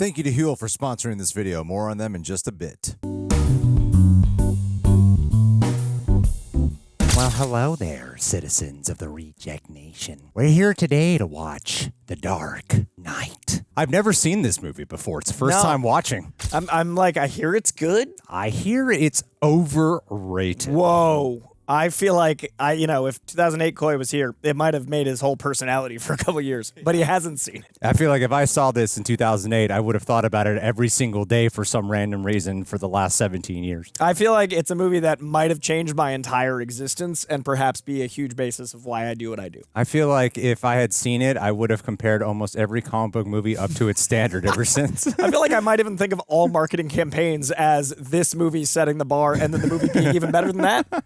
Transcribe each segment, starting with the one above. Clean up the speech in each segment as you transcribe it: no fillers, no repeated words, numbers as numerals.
Thank you to Huel for sponsoring this video. More on them in just a bit. Well, hello there, citizens of the Reject Nation. We're here today to watch The Dark Knight. I've never seen this movie before. It's the first time watching. I'm like, I hear it's good. I hear it's overrated. Whoa. I feel like, if 2008 Coy was here, it might have made his whole personality for a couple years, but he hasn't seen it. I feel like if I saw this in 2008, I would have thought about it every single day for some random reason for the last 17 years. I feel like it's a movie that might have changed my entire existence and perhaps be a huge basis of why I do what I do. I feel like if I had seen it, I would have compared almost every comic book movie up to its standard ever since. I feel like I might even think of all marketing campaigns as this movie setting the bar and then the movie being even better than that.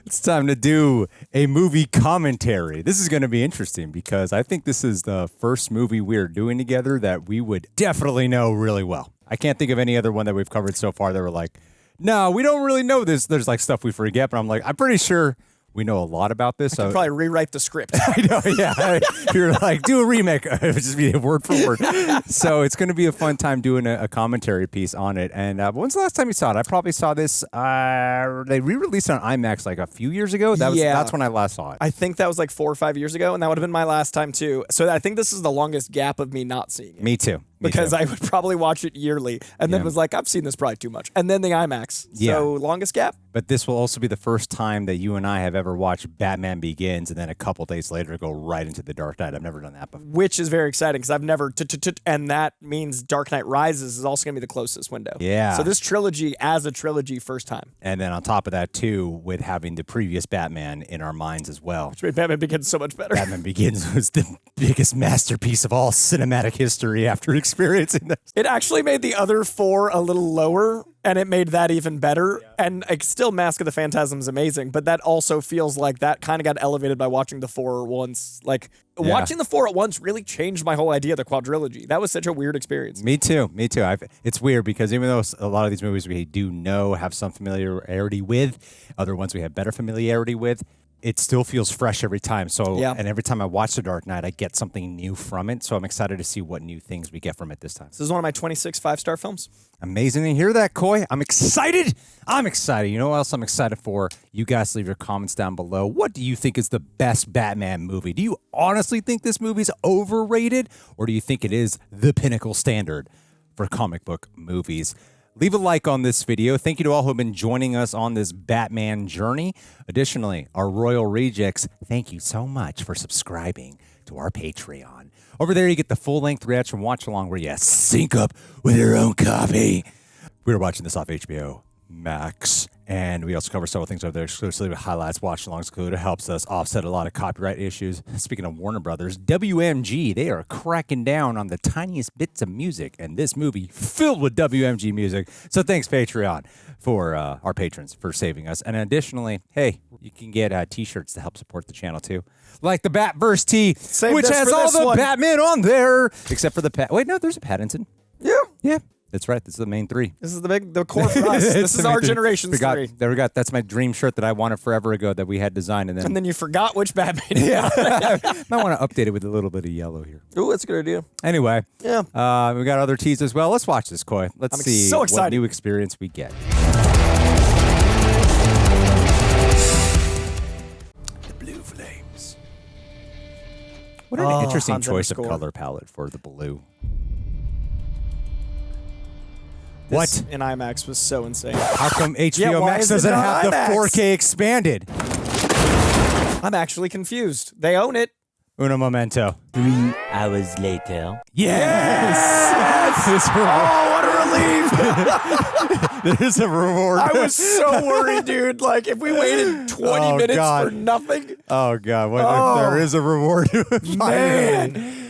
It's time to do a movie commentary. This is going to be interesting because I think this is the first movie we're doing together that we would definitely know really well. I can't think of any other one that we've covered so far that were like, no, we don't really know this. There's like stuff we forget, but I'm like, I'm pretty sure we know a lot about this. I could probably rewrite the script. I know, yeah. You're like, do a remake. It would just be word for word. So it's going to be a fun time doing a commentary piece on it. And when's the last time you saw it? I probably saw this, they re-released it on IMAX like a few years ago. That's when I last saw it. I think that was like 4 or 5 years ago, and that would have been my last time too. So I think this is the longest gap of me not seeing it. Me too. Because I would probably watch it yearly, and then was like, I've seen this probably too much. And then the IMAX. So longest gap. But this will also be the first time that you and I have ever watched Batman Begins, and then a couple days later go right into The Dark Knight. I've never done that before. Which is very exciting, because I've never, and that means Dark Knight Rises is also going to be the closest window. Yeah. So this trilogy as a trilogy, first time. And then on top of that, too, with having the previous Batman in our minds as well. Which made Batman Begins so much better. Batman Begins was the biggest masterpiece of all cinematic history after experiencing this. It actually made the other four a little lower, and it made that even better. Yeah. And still, Mask of the Phantasm is amazing, but that also feels like that kind of got elevated by watching the four once. Like, watching the four at once really changed my whole idea of the quadrilogy. That was such a weird experience. Me too. It's weird because even though a lot of these movies we do know, have some familiarity with, other ones we have better familiarity with, it still feels fresh every time. So, and every time I watch The Dark Knight, I get something new from it. So I'm excited to see what new things we get from it this time. This is one of my 26 5-star films. Amazing to hear that, Coy. I'm excited. You know what else I'm excited for? You guys leave your comments down below. What do you think is the best Batman movie? Do you honestly think this movie's overrated? Or do you think it is the pinnacle standard for comic book movies? Leave a like on this video. Thank you to all who have been joining us on this Batman journey. Additionally, our Royal Rejects, thank you so much for subscribing to our Patreon. Over there, you get the full-length reaction watch-along where you sync up with your own copy. We were watching this off HBO Max, and we also cover several things over there exclusively with highlights, watch-alongs included. It helps us offset a lot of copyright issues. Speaking of Warner Brothers, WMG, they are cracking down on the tiniest bits of music, and this movie filled with WMG music. So thanks, Patreon, for our patrons for saving us. And additionally, hey, you can get T-shirts to help support the channel too, like the Batverse tee, which has all the Batman on there, except for the Wait, no, there's a Pattinson. Yeah. That's right. This is the main three. This is the core for us. This is our generation's three. There we go. That's my dream shirt that I wanted forever ago that we had designed. And then you forgot which Batman. Might want to update it with a little bit of yellow here. Ooh, that's a good idea. Anyway. Yeah. We got other teas as well. Let's watch this, Coy. Let's see what new experience we get. The blue flames. What an interesting choice of color palette for the blue. This in IMAX was so insane. How come HBO Max doesn't have the 4K expanded? I'm actually confused. They own it. Uno momento. 3 hours later. Yes! Oh, what a relief! There's a reward. I was so worried, dude. Like, if we waited 20 minutes for nothing. Oh, God. What if there is a reward? Man.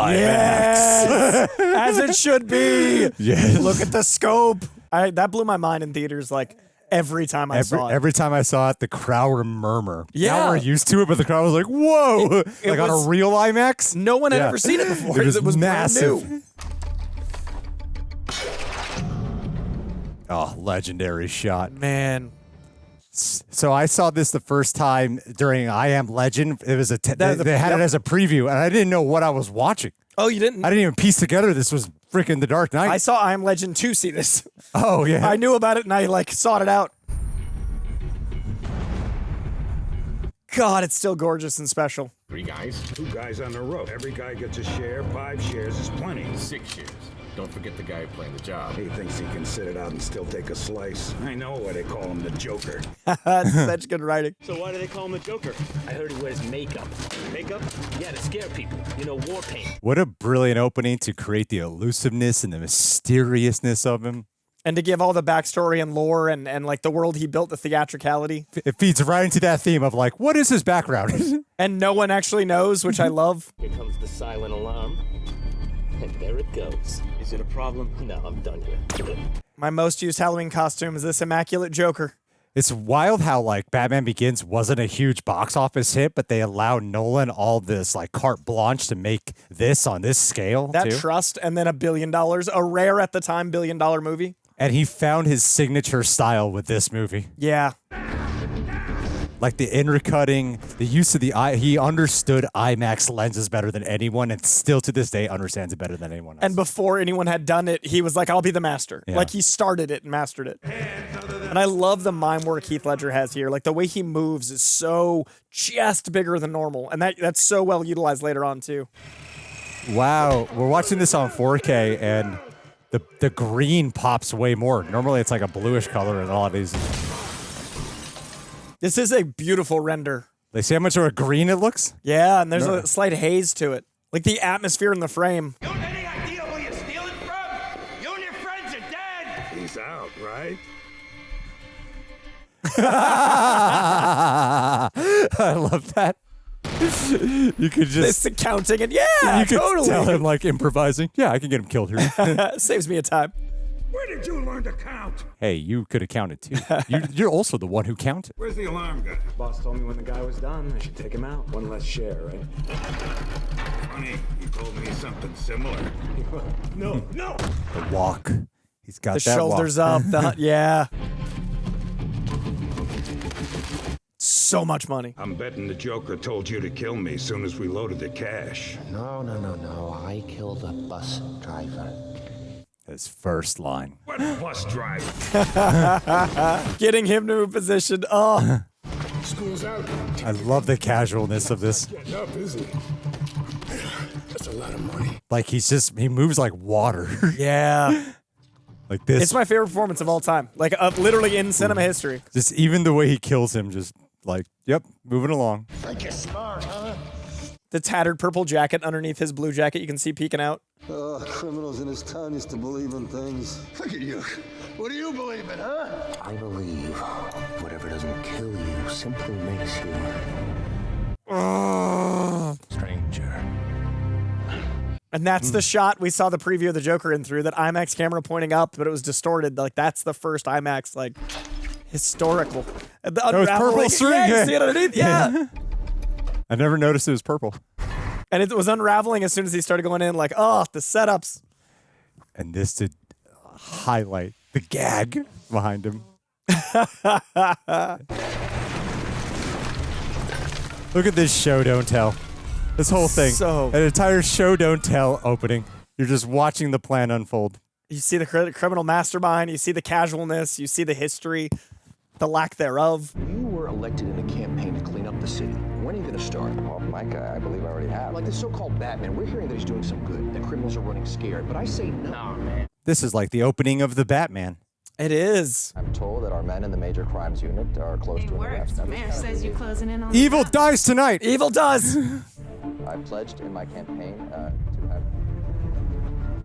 Yes, as it should be. Yes. Look at the scope. That blew my mind in theaters. Like every time I saw it. Every time I saw it, the crowd would murmur. Yeah, now we're used to it, but the crowd was like, "Whoa!" Like on a real IMAX. No one had ever seen it before. It was massive. Brand new. Oh, legendary shot, man. So I saw this the first time during I Am Legend. It was they had it as a preview, and I didn't know what I was watching. Oh, you didn't? I didn't even piece together this was freaking The Dark Knight. I saw I Am Legend to see this. Oh, yeah. I knew about it, and I, like, sought it out. God, it's still gorgeous and special. 3 guys. 2 guys on the road. Every guy gets a share. 5 shares is plenty. 6 shares. Don't forget the guy playing the job. He thinks he can sit it out and still take a slice. I know why they call him the Joker. That's such good writing. So why do they call him the Joker? I heard he wears makeup. Makeup? Yeah, to scare people. You know, war paint. What a brilliant opening to create the elusiveness and the mysteriousness of him. And to give all the backstory and lore and like the world he built, the theatricality. It feeds right into that theme of like, what is his background? And no one actually knows, which I love. Here comes the silent alarm. And there it goes. Is it a problem? No, I'm done here. My most used Halloween costume is this immaculate Joker. It's wild how like Batman Begins wasn't a huge box office hit, but they allowed Nolan all this like carte blanche to make this on this scale. That too. trust, and then $1 billion, a rare at the time $1 billion movie. And he found his signature style with this movie. Yeah. Like the intercutting, the use of the eye. He understood IMAX lenses better than anyone, and still to this day understands it better than anyone else. And before anyone had done it, he was like, I'll be the master. Yeah. Like he started it and mastered it. And I love the mime work Heath Ledger has here. Like the way he moves is so just bigger than normal. And that's so well utilized later on too. Wow, we're watching this on 4K, and the green pops way more. Normally it's like a bluish color in a lot of these. This is a beautiful render. They see how much of a green it looks? Yeah, and there's a slight haze to it. Like the atmosphere in the frame. You have any idea where you're stealing from? You and your friends are dead! He's out, right? I love that. You could just... This accounting and yeah, you could totally. tell him like improvising. Yeah, I can get him killed here. Saves me a time. Where did you learn to count? Hey, you could have counted too. You're also the one who counted. Where's the alarm guy? Boss told me when the guy was done, I should take him out. One less share, right? Funny, you told me something similar. No. The walk. He's got The that shoulders walk. up. Yeah. So much money. I'm betting the Joker told you to kill me as soon as we loaded the cash. No. I killed a bus driver. His first line. What bus driver? Getting him to a position. Oh, School's out. I love the casualness of this. Getting up, is he? That's a lot of money. Like he moves like water. yeah. Like this. It's my favorite performance of all time. Like literally in cinema history. Just even the way he kills him, just like, yep, moving along. Think you're smart, huh? The tattered purple jacket underneath his blue jacket you can see peeking out. Criminals in this town used to believe in things. Look at you. What do you believe in, huh? I believe whatever doesn't kill you simply makes you stranger. And that's the shot we saw the preview of the Joker in through, that IMAX camera pointing up, but it was distorted. Like that's the first IMAX, like historical. And the was purple unraveling- string, Yeah, you yeah. see it underneath? Yeah. I never noticed it was purple. And it was unraveling as soon as he started going in, like, oh, the setups. And this to highlight the gag behind him. Look at this show don't tell. This whole thing. So- An entire show don't tell opening. You're just watching the plan unfold. You see the criminal mastermind, you see the casualness, you see the history, the lack thereof. You were elected in a campaign to clean up the city. When are you going to start? Well, Mike, I believe I already have. Like the so-called Batman, we're hearing that he's doing some good, that criminals are running scared, but I say no. man. This is like the opening of the Batman. It is. I'm told that our men in the major crimes unit are close to an arrest. Mayor says you're closing in on Evil dies tonight. Evil does. I pledged in my campaign to have...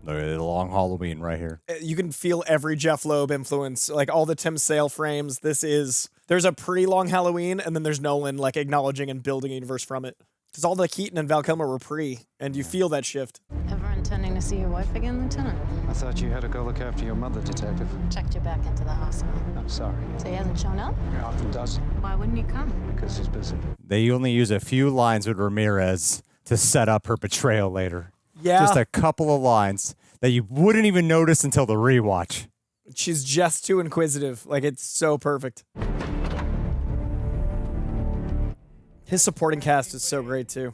Look at the long Halloween right here. You can feel every Jeff Loeb influence, like all the Tim Sale frames. There's a pre-Long Halloween, and then there's Nolan like acknowledging and building a universe from it. Because all the Keaton and Val Kilmer were pre, and you feel that shift. Ever intending to see your wife again, Lieutenant? I thought you had to go look after your mother, Detective. Checked you back into the hospital. I'm sorry. So he hasn't shown up? He often does, Why wouldn't he come? because he's busy. They only use a few lines with Ramirez to set up her betrayal later. Yeah. Just a couple of lines that you wouldn't even notice until the rewatch. She's just too inquisitive. Like, it's so perfect. His supporting cast is so great too.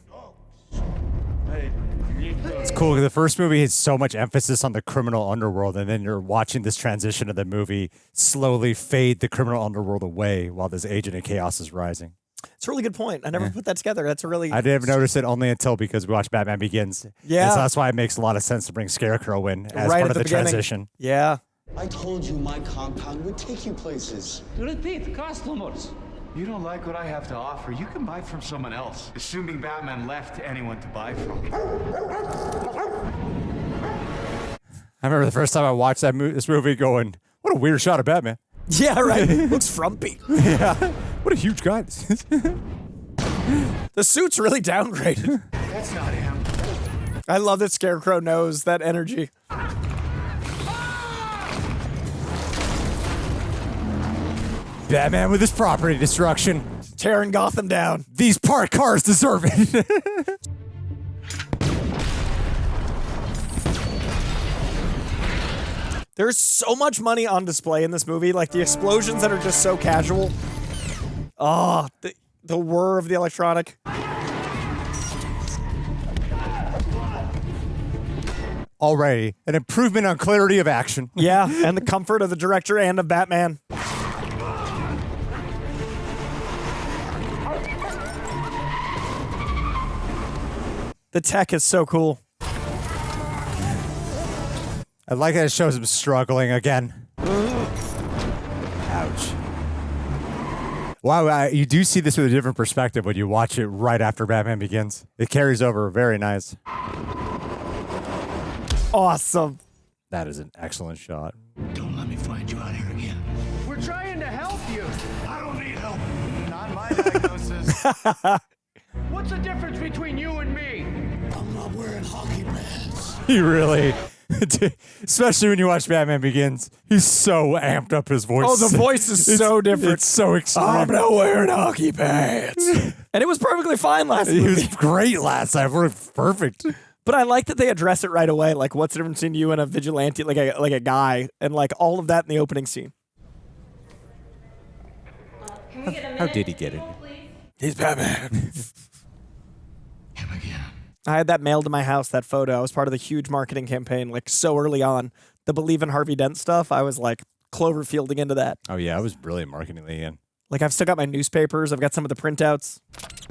It's cool. The first movie had so much emphasis on the criminal underworld, and then you're watching this transition of the movie slowly fade the criminal underworld away while this agent of chaos is rising. It's a really good point. I never put that together. That's a really... I didn't notice it only until because we watched Batman Begins. Yeah. And so that's why it makes a lot of sense to bring Scarecrow in as Right part at of the beginning. transition. Yeah. I told you my compound would take you places. Repeat customers. You don't like what I have to offer, you can buy from someone else, assuming Batman left anyone to buy from. I remember the first time I watched this movie going, what a weird shot of Batman. Yeah, right. Looks frumpy. Yeah. What a huge guy this is. The suit's really downgraded. That's not him. I love that Scarecrow knows that energy. Batman with his property destruction. Tearing Gotham down. These parked cars deserve it. There's so much money on display in this movie. Like the explosions that are just so casual. Oh, the whir of the electronic. Already an improvement on clarity of action. Yeah, and the comfort of the director and of Batman. The tech is so cool. I like that it shows him struggling again. Ouch. Wow, you do see this with a different perspective when you watch it right after Batman Begins. It carries over very nice. Awesome. That is an excellent shot. Don't let me find you out here again. We're trying to help you. I don't need help. Not my diagnosis. What's the difference between you and me? I'm not wearing hockey pads. He really, especially when you watch Batman Begins, he's so amped up his voice. Oh, the voice is so different. It's so extreme. I'm not wearing hockey pads. And it was perfectly fine last He movie. was great last time. We're perfect. But I like that they address it right away. Like, what's the difference between you and a vigilante, like a guy, and like all of that in the opening scene. How did he get it? He's Batman. Him again. I had that mailed to my house, that photo. I was part of the huge marketing campaign, like so early on. The Believe in Harvey Dent stuff, I was like Cloverfielding into that. Oh, yeah, I was brilliant marketingly in. Like, I've still got my newspapers. I've got some of the printouts.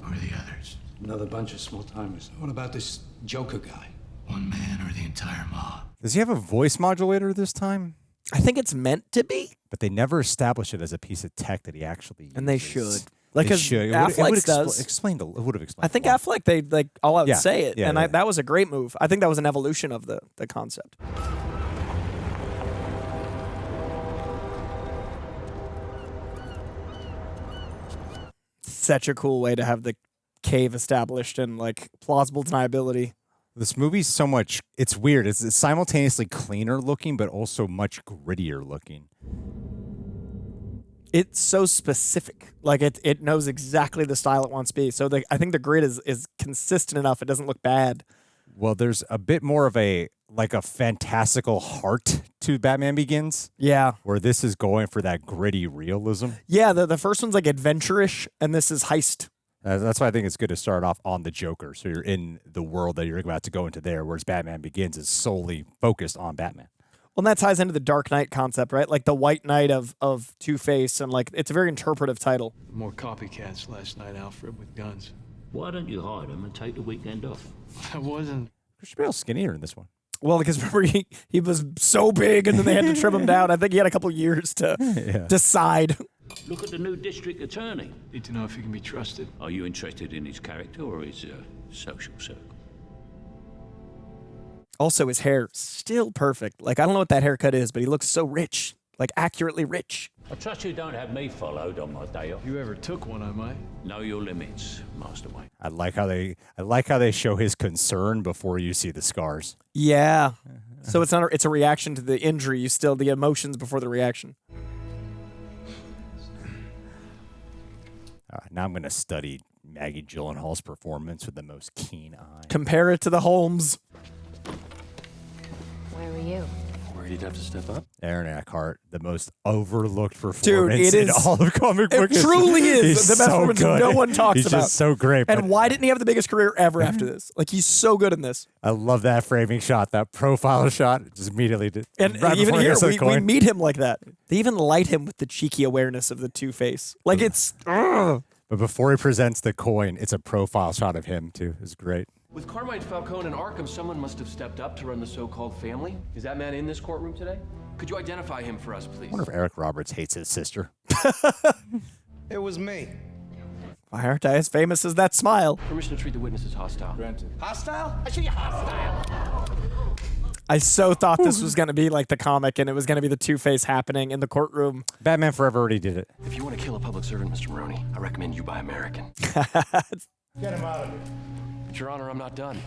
Who are the others? Another bunch of small timers. What about this Joker guy? One man or the entire mob? Does he have a voice modulator this time? I think it's meant to be. But they never establish it as a piece of tech that he actually uses. And they should. Like, They because should. Affleck does. It would have explained. I think a lot. Affleck, they like all out Yeah. say it. Yeah, And yeah. that was a great move. I think that was an evolution of the concept. Such a cool way to have the cave established and like plausible deniability. This movie's so much. It's weird. It's simultaneously cleaner looking, but also much grittier looking. It's so specific. Like it knows exactly the style it wants to be. So I think the grid is consistent enough. It doesn't look bad. Well, there's a bit more of a fantastical heart to Batman Begins. Yeah. Where this is going for that gritty realism. Yeah, the first one's like adventure-ish, and this is heist. That's why I think it's good to start off on the Joker. So you're in the world that you're about to go into there, whereas Batman Begins is solely focused on Batman. Well, and that ties into the Dark Knight concept, right? Like the White Knight of Two-Face, and like it's a very interpretive title. More copycats last night, Alfred, with guns. Why don't you hide them and take the weekend off? I wasn't. Christian Bale's skinnier in this one. Well, because remember he was so big, and then they had to trim him down. I think he had a couple years to decide. Look at the new district attorney. Need to know if he can be trusted. Are you interested in his character or his social circle? Also, his hair still perfect. Like I don't know what that haircut is, but he looks so rich, like accurately rich. I trust you don't have me followed on my day off. If you ever took one, I might. Know your limits, Master Wayne. I like how they show his concern before you see the scars. Yeah. So it's a reaction to the injury. You still the emotions before the reaction. Now I'm going to study Maggie Gyllenhaal's performance with the most keen eye. Compare it to the Holmes. Where were you? Worried he'd have to step up? Aaron Eckhart, the most overlooked performance Dude, it in is. all of comic book It truly is He's the best so performance good. no one talks He's about. just so great. And but why didn't he have the biggest career ever after this? Like, he's so good in this. I love that framing shot, that profile shot. Just immediately did. And right even before he here, gets to the we coin. meet him like that. They even light him with the cheeky awareness of the Two-Face. Like, it's... But before he presents the coin, it's a profile shot of him, too. It's great. With Carmine Falcone and Arkham, someone must have stepped up to run the so-called family. Is that man in this courtroom today? Could you identify him for us, please? I wonder if Eric Roberts hates his sister. It was me. Why aren't I as famous as that smile? Permission to treat the witness as hostile. Granted. Hostile? I should be hostile. I so thought this was going to be like the comic, and it was going to be the Two-Face happening in the courtroom. Batman Forever already did it. If you want to kill a public servant, Mr. Maroney, I recommend you buy American. Get him out of here. But, Your Honor, I'm not done.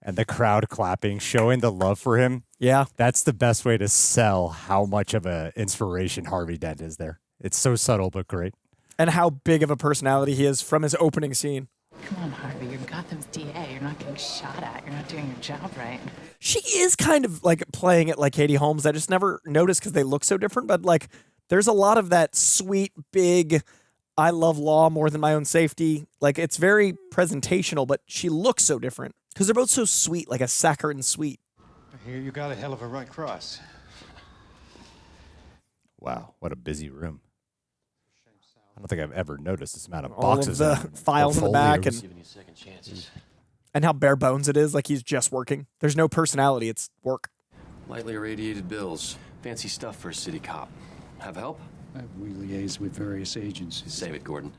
And the crowd clapping, showing the love for him. Yeah. That's the best way to sell how much of an inspiration Harvey Dent is there. It's so subtle, but great. And how big of a personality he is from his opening scene. Come on, Harvey, you're Gotham's DA. You're not getting shot at. You're not doing your job right. She is kind of like playing it like Katie Holmes. I just never noticed because they look so different. But like, there's a lot of that sweet, big, I love law more than my own safety. Like, it's very presentational, but she looks so different because they're both so sweet, like a saccharine sweet. I hear you got a hell of a right cross. Wow, what a busy room. I don't think I've ever noticed this amount of All boxes. of the files in the back and Giving you second chances. and how bare bones it is. Like, he's just working. There's no personality. It's work. Lightly irradiated bills. Fancy stuff for a city cop. Have help? We liaise with various agencies. Save it, Gordon.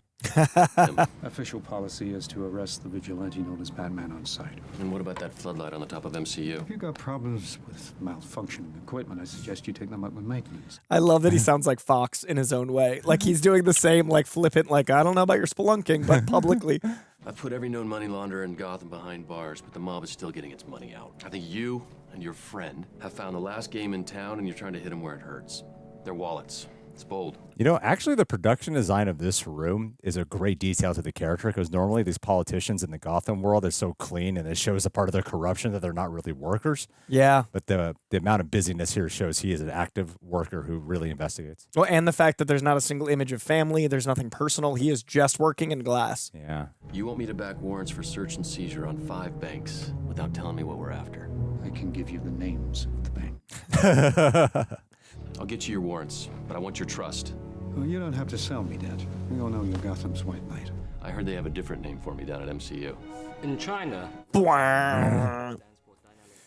Official policy is to arrest the vigilante known as Batman on sight. And what about that floodlight on the top of MCU? If you've got problems with malfunctioning equipment, I suggest you take them up with maintenance. I love that he sounds like Fox in his own way. Like, he's doing the same, like, flippant, like, I don't know about your spelunking, but publicly. I've put every known money launderer in Gotham behind bars, but the mob is still getting its money out. I think you and your friend have found the last game in town, and you're trying to hit them where it hurts. Their wallets. It's bold. You know, actually, the production design of this room is a great detail to the character because normally these politicians in the Gotham world are so clean and it shows a part of their corruption that they're not really workers. Yeah. But the amount of busyness here shows he is an active worker who really investigates. Well, and the fact that there's not a single image of family, there's nothing personal. He is just working in glass. Yeah. You want me to back warrants for search and seizure on 5 banks without telling me what we're after? I can give you the names of the bank. I'll get you your warrants, but I want your trust. Well, you don't have to sell me that. We all know you're Gotham's white knight. I heard they have a different name for me down at MCU. In China.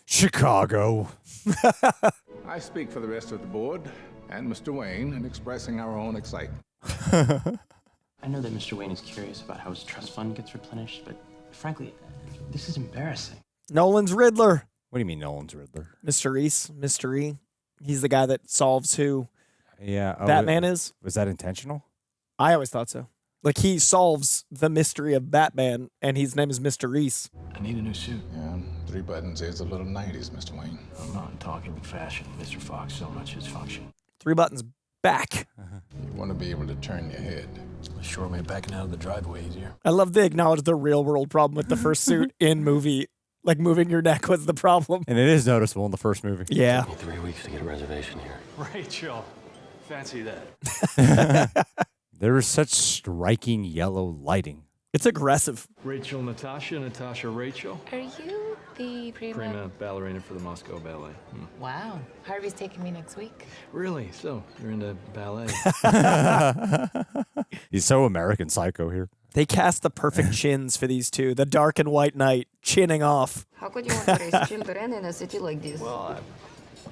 Chicago. I speak for the rest of the board and Mr. Wayne in expressing our own excitement. I know that Mr. Wayne is curious about how his trust fund gets replenished, but frankly, this is embarrassing. Nolan's Riddler. What do you mean Nolan's Riddler? Mr. Reese. Mystery. He's the guy that solves who Yeah. Batman is. Was that intentional? I always thought so. Like, he solves the mystery of Batman, and his name is Mr. Reese. I need a new suit. Yeah, 3 buttons is a little 90s, Mr. Wayne. I'm not talking fashion, Mr. Fox, so much as function. 3 buttons back. You want to be able to turn your head. A short way backing out of the driveway easier. I love they acknowledge the real world problem with the first suit in movie. Like, moving your neck was the problem. And it is noticeable in the first movie. Yeah. It took me 3 weeks to get a reservation here. Rachel, fancy that. There is such striking yellow lighting. It's aggressive. Rachel, Natasha, Natasha, Rachel. Are you the Prima ballerina for the Moscow Ballet. Wow. Harvey's taking me next week. Really? So, you're into ballet? He's so American Psycho here. They cast the perfect chins for these two. The dark and white knight chinning off. How could you want to raise children in a city like this? Well,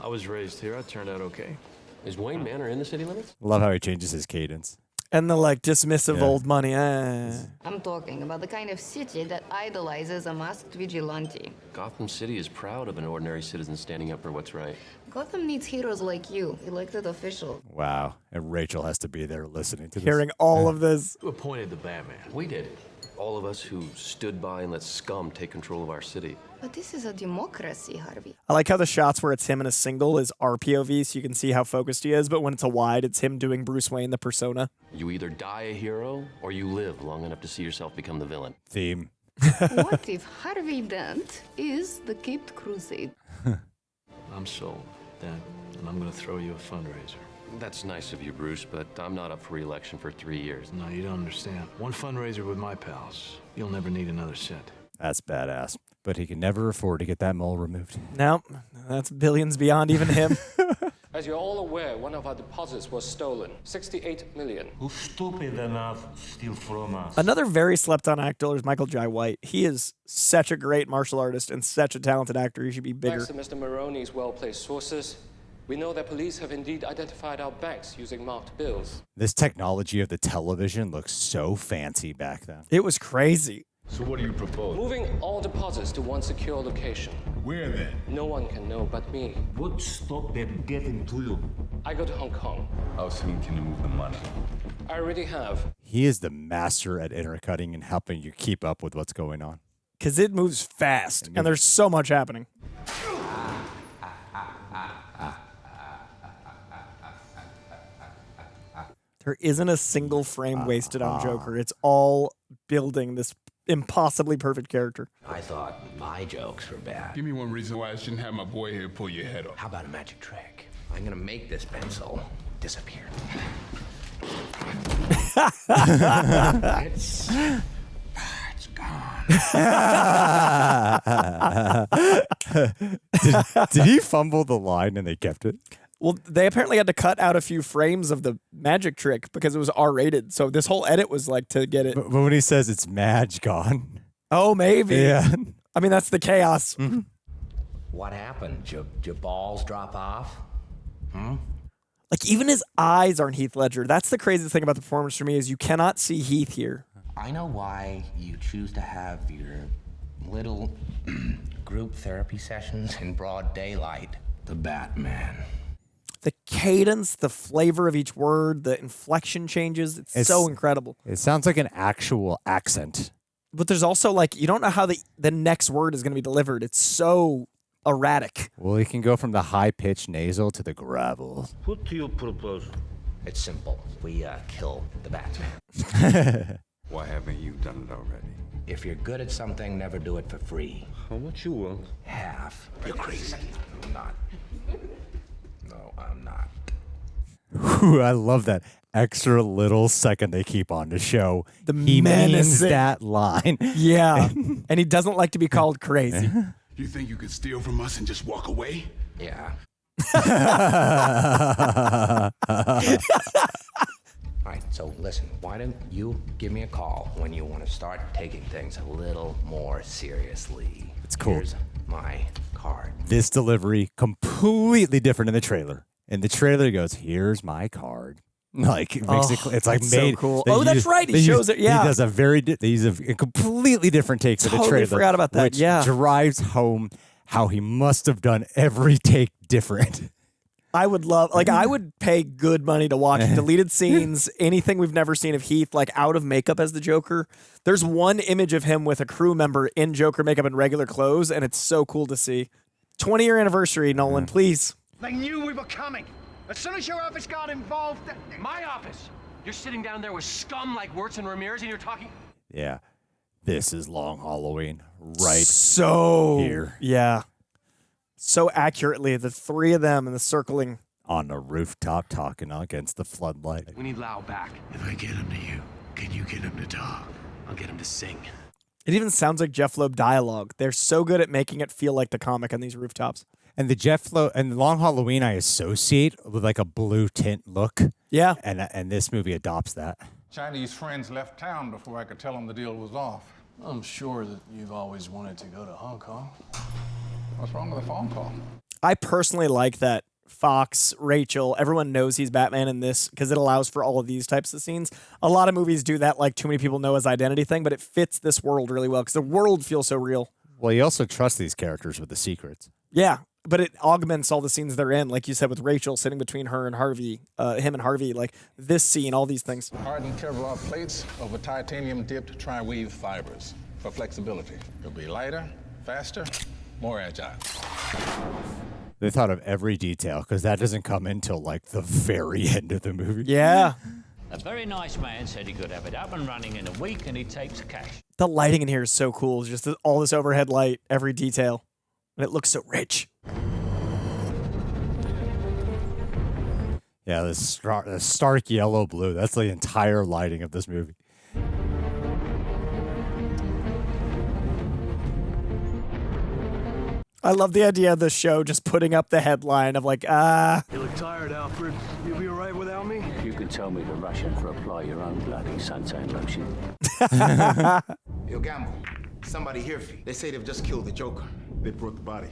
I was raised here. I turned out okay. Is Wayne Manor in the city limits? Love how he changes his cadence. And the, like, dismissive old money. I'm talking about the kind of city that idolizes a masked vigilante. Gotham City is proud of an ordinary citizen standing up for what's right. Gotham needs heroes like you, elected officials. Wow. And Rachel has to be there listening to this. Hearing all of this. Who appointed the Batman? We did. All of us who stood by and let scum take control of our city. But this is a democracy, Harvey. I like how the shots where it's him in a single is RPOV, so you can see how focused he is, but when it's a wide, it's him doing Bruce Wayne, the persona. You either die a hero, or you live long enough to see yourself become the villain. Theme. What if Harvey Dent is the Caped Crusade? I'm sold, Dad, and I'm gonna throw you a fundraiser. That's nice of you, Bruce, but I'm not up for re-election for 3 years. No, you don't understand. One fundraiser with my pals, you'll never need another cent. That's badass. But he can never afford to get that mole removed. No, that's billions beyond even him. As you're all aware, one of our deposits was stolen. 68 million. Who's stupid enough to steal from us? Another very slept-on actor is Michael Jai White. He is such a great martial artist and such a talented actor. He should be bigger. Thanks to Mr. Maroney's well-placed sources, we know that police have indeed identified our banks using marked bills. This technology of the television looks so fancy back then. It was crazy. So what do you propose? Moving all deposits to one secure location. Where then? No one can know but me. What stop them getting to you? I go to Hong Kong. How soon can you move the money? I already have. He is the master at intercutting and helping you keep up with what's going on. Because it moves fast, and there's so much happening. There isn't a single frame wasted on Joker. It's all building this impossibly perfect character. I thought my jokes were bad. Give me one reason why I shouldn't have my boy here pull your head off. How about a magic trick? I'm gonna make this pencil disappear. It's gone. Did he fumble the line and they kept it? Well, they apparently had to cut out a few frames of the magic trick because it was R-rated. So this whole edit was like to get it. But when he says it's Madge gone. Oh, maybe. Yeah. I mean, that's the chaos. Mm-hmm. What happened? Your balls drop off? Like, even his eyes aren't Heath Ledger. That's the craziest thing about the performance for me is you cannot see Heath here. I know why you choose to have your little group therapy sessions in broad daylight. The Batman. The cadence, the flavor of each word, the inflection changes. It's so incredible. It sounds like an actual accent. But there's also like, you don't know how the next word is going to be delivered. It's so erratic. Well, he can go from the high-pitched nasal to the gravel. What do you propose? It's simple. We kill the Batman. Why haven't you done it already? If you're good at something, never do it for free. How much you want? Half. You're crazy. I'm not. No, I'm not. Whew, I love that extra little second they keep on to show he means menacing. that line. Yeah. And he doesn't like to be called crazy. You think you could steal from us and just walk away? Yeah. All right, so listen, why don't you give me a call when you want to start taking things a little more seriously? It's cool. Here's my card. This delivery completely different in the trailer. In the trailer, he goes, "Here's my card." Like it makes it's like that's made. so cool. they Oh, that's use- right. He they shows it. Yeah. he does a they use a completely different take for the Totally trailer. forgot about that, which yeah. drives home how he must have done every take different. I would love, like, I would pay good money to watch deleted scenes, anything we've never seen of Heath, like out of makeup as the Joker. There's one image of him with a crew member in Joker makeup and regular clothes, and it's so cool to see. 20-year anniversary, Nolan, please. They knew we were coming. As soon as your office got involved... My office? You're sitting down there with scum like Wirtz and Ramirez and you're talking... Yeah, this is Long Halloween right So here. Yeah. So accurately, the three of them and the circling. On the rooftop talking against the floodlight. We need Lau back. If I get him to you, can you get him to talk? I'll get him to sing. It even sounds like Jeff Loeb dialogue. They're so good at making it feel like the comic on these rooftops. And the Jeff Loeb and Long Halloween I associate with like a blue tint look. Yeah. And this movie adopts that. Chinese friends left town before I could tell them the deal was off. I'm sure that you've always wanted to go to Hong Kong. What's wrong with the phone call? I personally like that Fox, Rachel, everyone knows he's Batman in this because it allows for all of these types of scenes. A lot of movies do that, like too many people know his identity thing, but it fits this world really well because the world feels so real. Well, you also trust these characters with the secrets. Yeah, but it augments all the scenes they're in, like you said with Rachel sitting between her and Harvey, him and Harvey, like this scene, all these things. Hardened Kevlar plates over titanium-dipped tri-weave fibers for flexibility. It'll be lighter, faster, more agile. They thought of every detail because that doesn't come until like the very end of the movie. Yeah. A very nice man said he could have it up and running in a week, and he takes cash. The lighting in here is so cool. Just all this overhead light, every detail. And it looks so rich. Yeah, the stark yellow blue. That's the entire lighting of this movie. I love the idea of the show just putting up the headline of like, You look tired, Alfred. You'll be all right without me? You could tell me to rush in for apply your own bloody suntan lotion. Yo, Gamble, somebody here for you. They say they've just killed the Joker. They brought the body.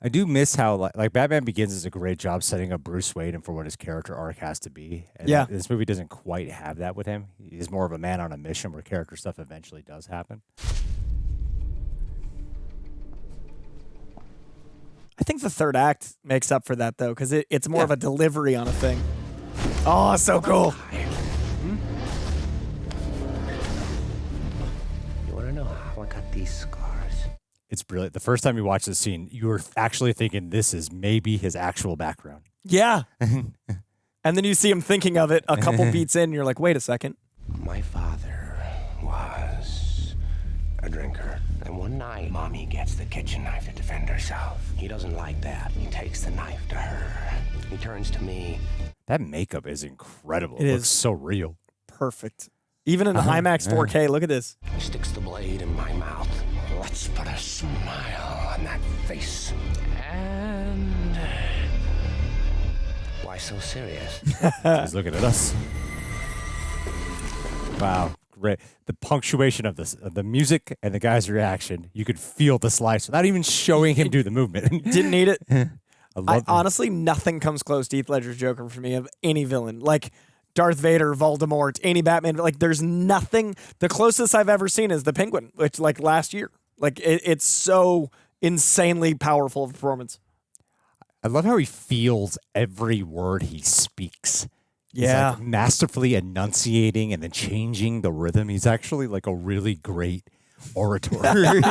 I do miss how like Batman Begins does a great job setting up Bruce Wayne and for what his character arc has to be. And Yeah. this movie doesn't quite have that with him. He's more of a man on a mission where character stuff eventually does happen. I think the third act makes up for that though, because it's more of a delivery on a thing. Oh, so cool. You want to know how I got these scars? It's brilliant. The first time you watch this scene, you were actually thinking this is maybe his actual background. Yeah. And then you see him thinking of it a couple beats in, and you're like, wait a second. My father was a drinker. And one night, Mommy gets the kitchen knife to defend herself. He doesn't like that. He takes the knife to her. He turns to me. That makeup is incredible. It looks is. so real. Perfect. Even in IMAX 4K, look at this. He sticks the blade in my mouth. Let's put a smile on that face. And why so serious? He's looking at us. Wow, great. The punctuation of this, the music and the guy's reaction, you could feel the slice without even showing him do the movement. Didn't need it. I honestly, nothing comes close to Heath Ledger's Joker for me of any villain. Like Darth Vader, Voldemort, any Batman. Like there's nothing. The closest I've ever seen is the Penguin, which like last year. Like it's so insanely powerful of a performance. I love how he feels every word he speaks. Yeah. He's like masterfully enunciating and then changing the rhythm. He's actually like a really great orator.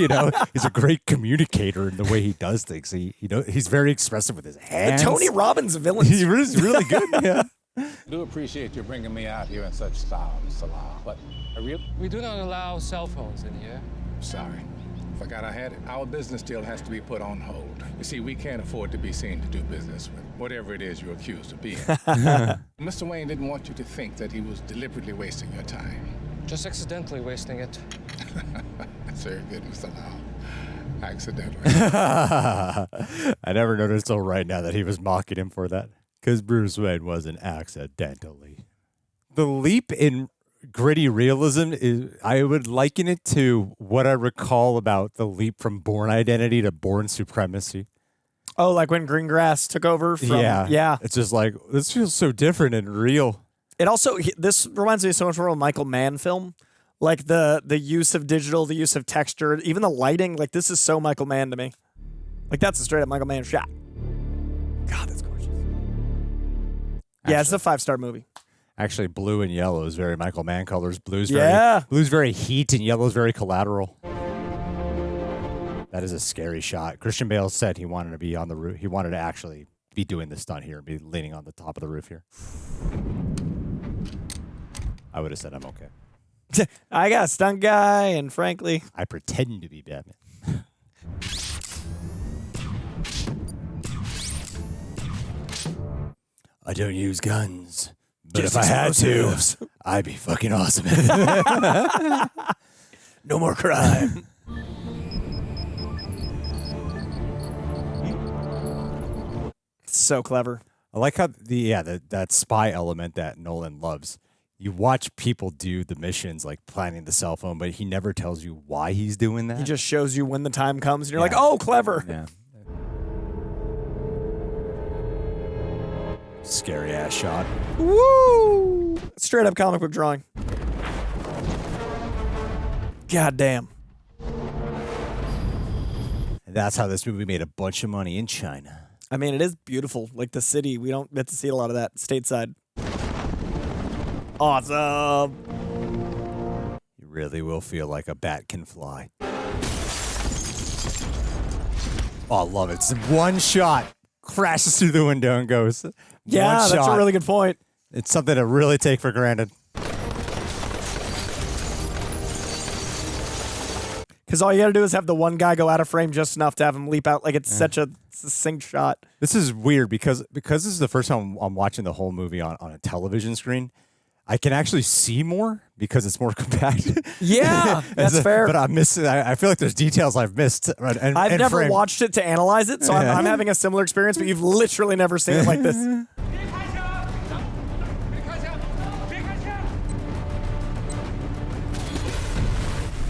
You know, he's a great communicator in the way he does things. He's very expressive with his hands. Tony Robbins villains. He's really good. Yeah. I do appreciate you bringing me out here in such style, Mr. Lau, but I really... We do not allow cell phones in here. Sorry. Forgot I had it. Our business deal has to be put on hold. You see, we can't afford to be seen to do business with whatever it is you're accused of being. Mr. Wayne didn't want you to think that he was deliberately wasting your time. Just accidentally wasting it. That's very good, Mr. Lau. Accidentally. I never noticed till right now that he was mocking him for that. Because Bruce Wayne wasn't accidentally. The leap in gritty realism is, I would liken it to what I recall about the leap from Bourne Identity to Bourne Supremacy. Oh, like when Greengrass took over from... Yeah. It's just like, this feels so different and real. It also, this reminds me so much more of a Michael Mann film. Like the use of digital, the use of texture, even the lighting. Like this is so Michael Mann to me. Like that's a straight up Michael Mann shot. God, that's gorgeous. Yeah, it's a 5-star movie. Actually, blue and yellow is very Michael Mann colors. Blue's very heat and yellow's very collateral. That is a scary shot. Christian Bale said he wanted to be on the roof. He wanted to actually be doing the stunt here and be leaning on the top of the roof here. I would have said I'm okay. I got a stunt guy, and frankly, I pretend to be Batman. I don't use guns, but Just if I had to, explosives. I'd be fucking awesome. No more crime. It's so clever. I like how that spy element that Nolan loves. You watch people do the missions like planning the cell phone, but he never tells you why he's doing that. He just shows you when the time comes, and you're like, oh, clever. Yeah. Scary ass shot. Woo! Straight up comic book drawing. God damn. And that's how this movie made a bunch of money in China. I mean, it is beautiful. Like the city, we don't get to see a lot of that stateside. Awesome. You really will feel like a bat can fly. Oh, I love it. It's one shot. Crashes through the window and goes. Yeah, one that's shot. a really good point. It's something to really take for granted. Because all you got to do is have the one guy go out of frame just enough to have him leap out. Like it's such a succinct shot. This is weird because this is the first time I'm watching the whole movie on a television screen. I can actually see more because it's more compact. Yeah, that's fair. But I'm missing. I feel like there's details I've missed. I've never watched it to analyze it, so I'm having a similar experience. But you've literally never seen it like this.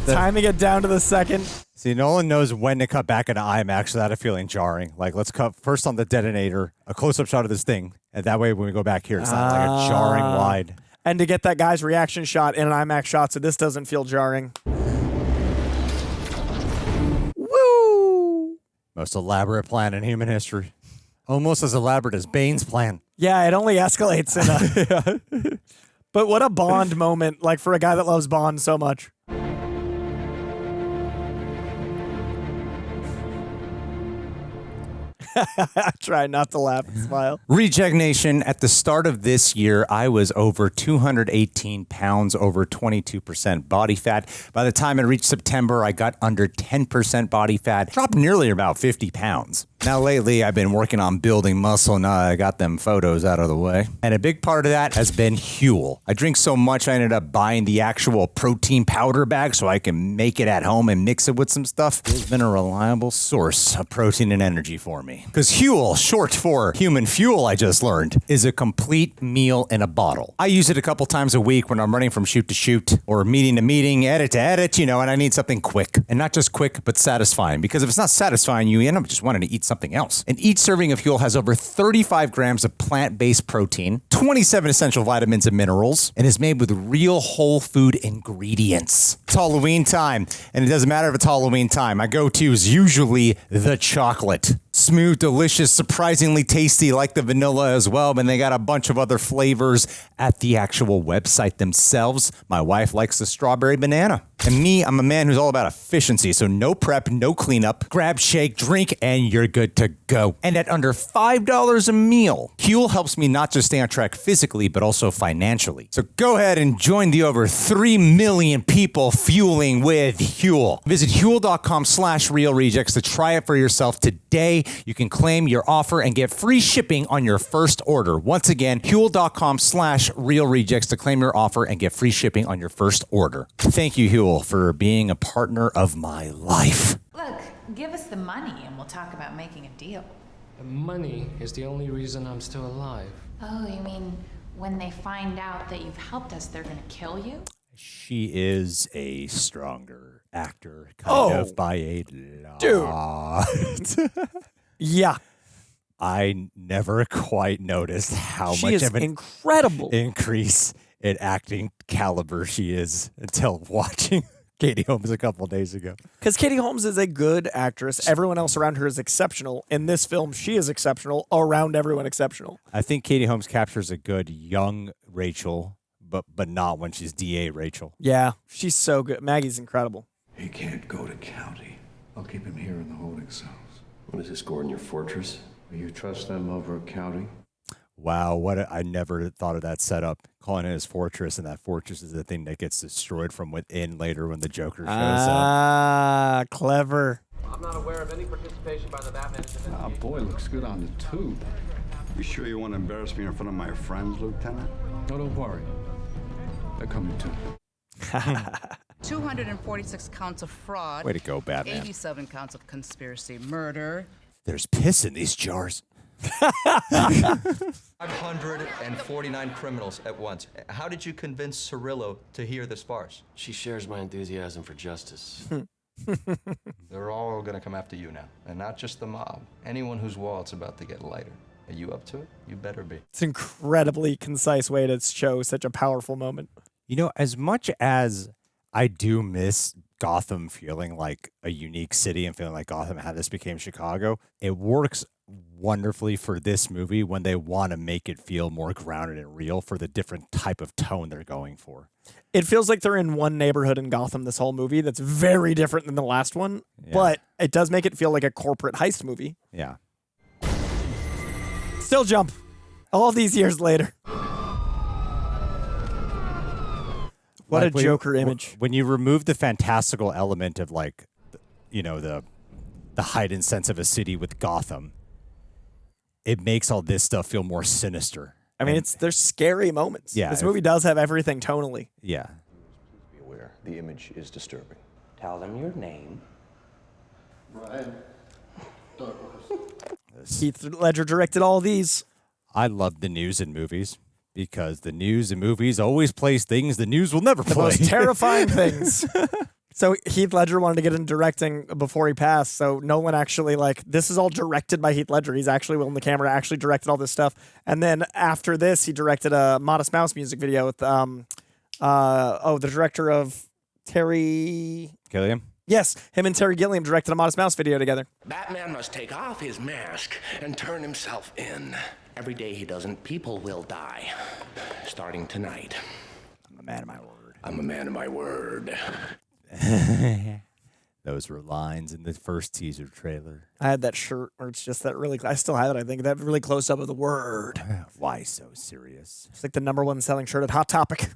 Timing it down to the second. See, Nolan knows when to cut back into IMAX without it feeling jarring. Like, let's cut first on the detonator, a close-up shot of this thing, and that way when we go back here, it's not like a jarring wide. And to get that guy's reaction shot in an IMAX shot, so this doesn't feel jarring. Woo! Most elaborate plan in human history. Almost as elaborate as Bane's plan. Yeah, it only escalates in a... But what a Bond moment, like for a guy that loves Bond so much. Try not to laugh and smile. Reject Nation, at the start of this year, I was over 218 pounds, over 22% body fat. By the time it reached September, I got under 10% body fat, dropped nearly about 50 pounds. Now, lately, I've been working on building muscle. Now I got them photos out of the way. And a big part of that has been Huel. I drink so much, I ended up buying the actual protein powder bag so I can make it at home and mix it with some stuff. It's been a reliable source of protein and energy for me. Because Huel, short for human fuel, I just learned, is a complete meal in a bottle. I use it a couple times a week when I'm running from shoot to shoot or meeting to meeting, edit to edit, and I need something quick. And not just quick, but satisfying. Because if it's not satisfying, you end up just wanting to eat something else. And each serving of Huel has over 35 grams of plant-based protein, 27 essential vitamins and minerals, and is made with real whole food ingredients. It's Halloween time, and it doesn't matter if it's Halloween time. My go-to is usually the chocolate. Smooth, delicious, surprisingly tasty, like the vanilla as well, but they got a bunch of other flavors at the actual website themselves. My wife likes the strawberry banana. And me, I'm a man who's all about efficiency, so no prep, no cleanup, grab, shake, drink, and you're good to go. And at under $5 a meal, Huel helps me not just stay on track physically, but also financially. So go ahead and join the over 3 million people fueling with Huel. Visit Huel.com/RealRejects to try it for yourself today. You can claim your offer and get free shipping on your first order. Once again, Huel.com/RealRejects to claim your offer and get free shipping on your first order. Thank you, Huel, for being a partner of my life. Look, give us the money and we'll talk about making a deal. The money is the only reason I'm still alive. Oh, you mean when they find out that you've helped us, they're gonna kill you? She is a stronger actor, kind of by a lot. Dude. Yeah. I never quite noticed how She much is of an incredible increase in acting caliber she is until watching Katie Holmes a couple days ago. Because Katie Holmes is a good actress. Everyone else around her is exceptional. In this film, she is exceptional. Around everyone exceptional. I think Katie Holmes captures a good young Rachel, but not when she's DA Rachel. Yeah, she's so good. Maggie's incredible. He can't go to county. I'll keep him here in the holding cells. What is this, Gordon, your fortress? Will you trust them over county? Wow, I never thought of that setup. Calling it his fortress, and that fortress is the thing that gets destroyed from within later when the Joker shows up. Ah, clever. I'm not aware of any participation by the Batman. Ah, boy, looks good on the tube. You sure you want to embarrass me in front of my friends, Lieutenant? No, don't worry. They're coming too. 246 counts of fraud. Way to go, Batman. 87 counts of conspiracy murder. There's piss in these jars. 549 criminals at once. How did you convince Cirillo to hear this farce? She shares my enthusiasm for justice. They're all gonna come after you now, and not just the mob. Anyone whose wallet's about to get lighter. Are you up to it? You better be. It's an incredibly concise way to show such a powerful moment. As much as I do miss Gotham feeling like a unique city and feeling like Gotham, how this became Chicago, it works wonderfully for this movie when they want to make it feel more grounded and real for the different type of tone they're going for. It feels like they're in one neighborhood in Gotham this whole movie that's very different than the last one, but it does make it feel like a corporate heist movie. Yeah. Still jump. All these years later. What a Joker image. When you remove the fantastical element of like the heightened sense of a city with Gotham, it makes all this stuff feel more sinister. I mean, there's scary moments. Yeah, This movie does have everything tonally. Yeah. Be aware, the image is disturbing. Tell them your name. Brian. Heath Ledger directed all these. I love the news in movies because the news in movies always plays things the news will never The play. most terrifying things. So Heath Ledger wanted to get into directing before he passed. So Nolan actually, this is all directed by Heath Ledger. He's actually willing the camera, actually directed all this stuff. And then after this, he directed a Modest Mouse music video with, the director of Terry... Gilliam? Yes, him and Terry Gilliam directed a Modest Mouse video together. Batman must take off his mask and turn himself in. Every day he doesn't, people will die. Starting tonight. I'm a man of my word. I'm a man of my word. Those were lines in the first teaser trailer. I had that shirt where it's just that really, I still have it, I think, that really close up of the word. Why so serious? It's like the #1 selling shirt at Hot Topic.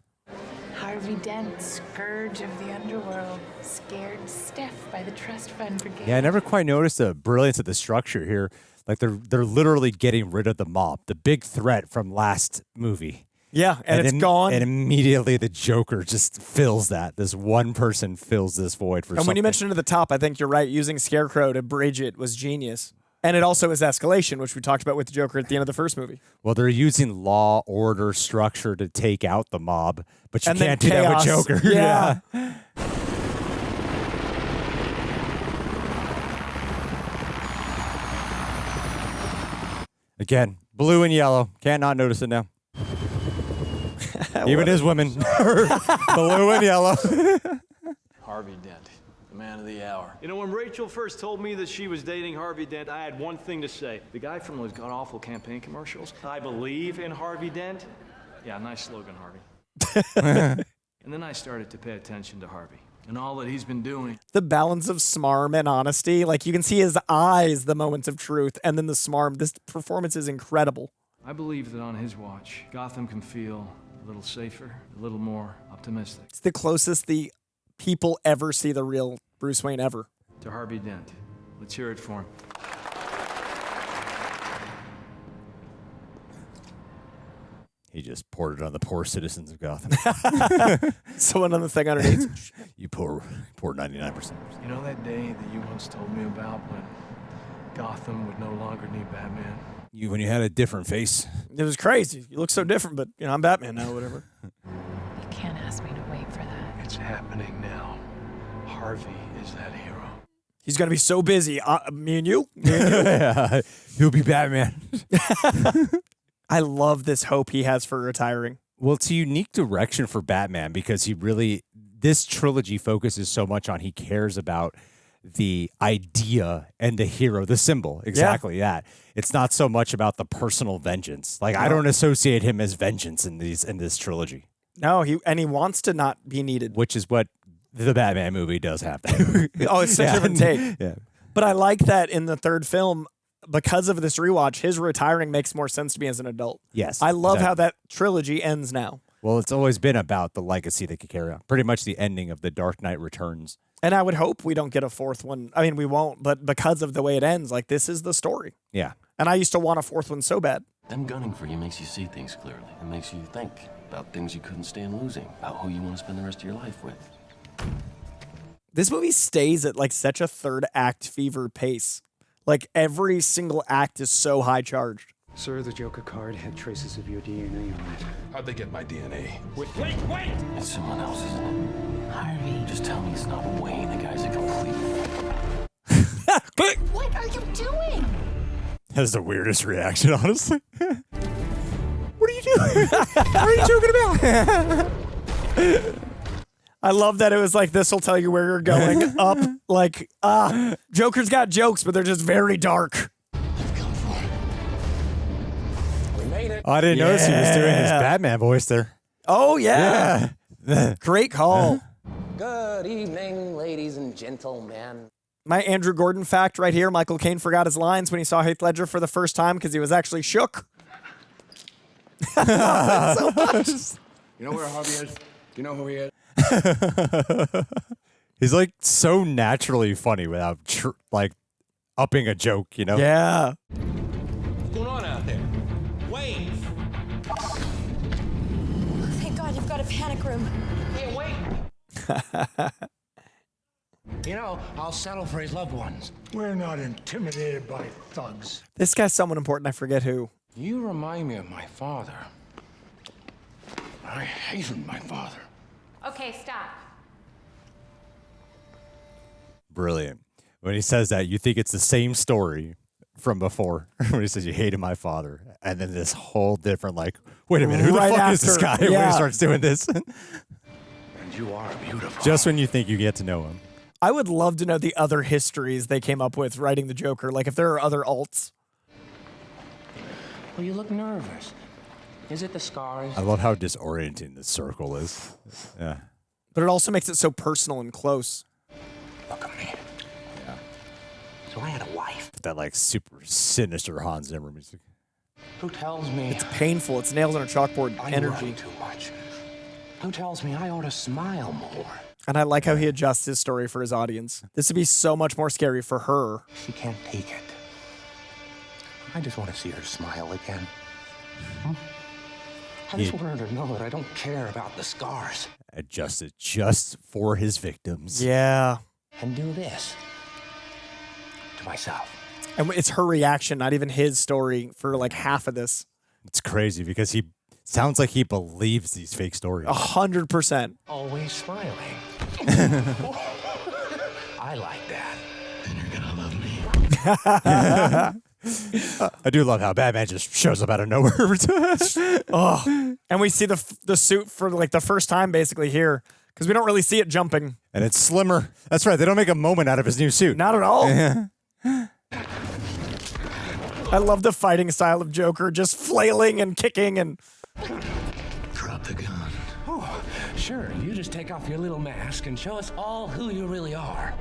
Harvey Dent, scourge of the underworld, scared stiff by the trust fund brigade. Yeah, I never quite noticed the brilliance of the structure here. Like they're literally getting rid of the mob, the big threat from last movie. Yeah, and it's gone. And immediately the Joker just fills that. This one person fills this void for And something. when you mentioned at the top, I think you're right. Using Scarecrow to bridge it was genius. And it also is escalation, which we talked about with the Joker at the end of the first movie. Well, they're using law, order, structure to take out the mob, but you And then can't do that with chaos. Joker. Yeah. Again, blue and yellow. Can't not notice it now. Even his women. Blue and yellow. Harvey Dent, the man of the hour. You know, when Rachel first told me that she was dating Harvey Dent, I had one thing to say. The guy from those god-awful campaign commercials, I believe in Harvey Dent. Yeah, nice slogan, Harvey. And then I started to pay attention to Harvey and all that he's been doing. The balance of smarm and honesty. Like, you can see his eyes, the moments of truth, and then the smarm. This performance is incredible. I believe that on his watch, Gotham can feel a little safer, a little more optimistic. It's the closest the people ever see the real Bruce Wayne ever. To Harvey Dent. Let's hear it for him. He just poured it on the poor citizens of Gotham. Someone on the thing underneath. You poor 99%. You know that day that you once told me about when Gotham would no longer need Batman? When you had a different face. It was crazy. You look so different, but I'm Batman now, whatever. You can't ask me to wait for that. It's happening now. Harvey is that hero. He's going to be so busy. Me and you? Yeah, he'll be Batman. I love this hope he has for retiring. Well, it's a unique direction for Batman because this trilogy focuses so much on he cares about the idea and the hero, the symbol. Exactly that. It's not so much about the personal vengeance. Like, I don't associate him as vengeance in this trilogy. No, he wants to not be needed. Which is what the Batman movie does have to. Oh, it's such a different take. Yeah. But I like that in the third film, because of this rewatch, his retiring makes more sense to me as an adult. Yes. I love how exactly. that trilogy ends now. Well, it's always been about the legacy they could carry on. Pretty much the ending of The Dark Knight Returns. And I would hope we don't get a fourth one. I mean, we won't, but because of the way it ends, like, this is the story. Yeah. And I used to want a fourth one so bad. Them gunning for you makes you see things clearly. It makes you think about things you couldn't stand losing, about who you want to spend the rest of your life with. This movie stays at like such a third act fever pace. Like, every single act is so high charged. Sir, the Joker card had traces of your DNA on it. How'd they get my DNA? Wait! It's someone else, isn't it? Harvey. Just tell me it's not Wayne. The guy's a complete... What are you doing? That's the weirdest reaction, honestly. What are you doing? What are you joking about? I love that it was like, this will tell you where you're going. Up, like, Joker's got jokes, but they're just very dark. We made it. Oh, I didn't notice he was doing his Batman voice there. Oh, yeah. Great call. Good evening, ladies and gentlemen. My Andrew Gordon fact right here. Michael Caine forgot his lines when he saw Heath Ledger for the first time because he was actually shook. I love it so much. You know where Harvey is? Do you know who he is? He's like so naturally funny without like upping a joke, you know? Yeah. What's going on out there? Wayne! Thank God you've got a panic room. Hey, wait! You know, I'll settle for his loved ones. We're not intimidated by thugs. This guy's someone important. I forget who. You remind me of my father. I hated my father. Okay, stop. Brilliant. When he says that, you think it's the same story from before. When he says you hated my father. And then this whole different, like, wait a minute, who the fuck is this guy when he starts doing this? And you are beautiful. Just when you think you get to know him. I would love to know the other histories they came up with writing the Joker. Like if there are other alts. Well, you look nervous. Is it the scars? I love how disorienting this circle is. Yeah. But it also makes it so personal and close. Look at me. Yeah. So I had a wife. That like super sinister Hans Zimmer music. Who tells me It's painful. It's nails on a chalkboard I energy. run too much? Who tells me I ought to smile more? And I like how he adjusts his story for his audience. This would be so much more scary for her. She can't take it. I just want to see her smile again. I just want her to know that I don't care about the scars. Adjusted just for his victims. Yeah. And do this to myself. And it's her reaction, not even his story for like half of this. It's crazy because he sounds like he believes these fake stories. 100%. Always smiling. I like that. Then you're gonna love me. I do love how Batman just shows up out of nowhere. Oh, and we see the suit for like the first time basically here because we don't really see it jumping. And it's slimmer. That's right. They don't make a moment out of his new suit. Not at all. I love the fighting style of Joker, just flailing and kicking and. Drop the gun. Oh, sure. You just take off your little mask and show us all who you really are.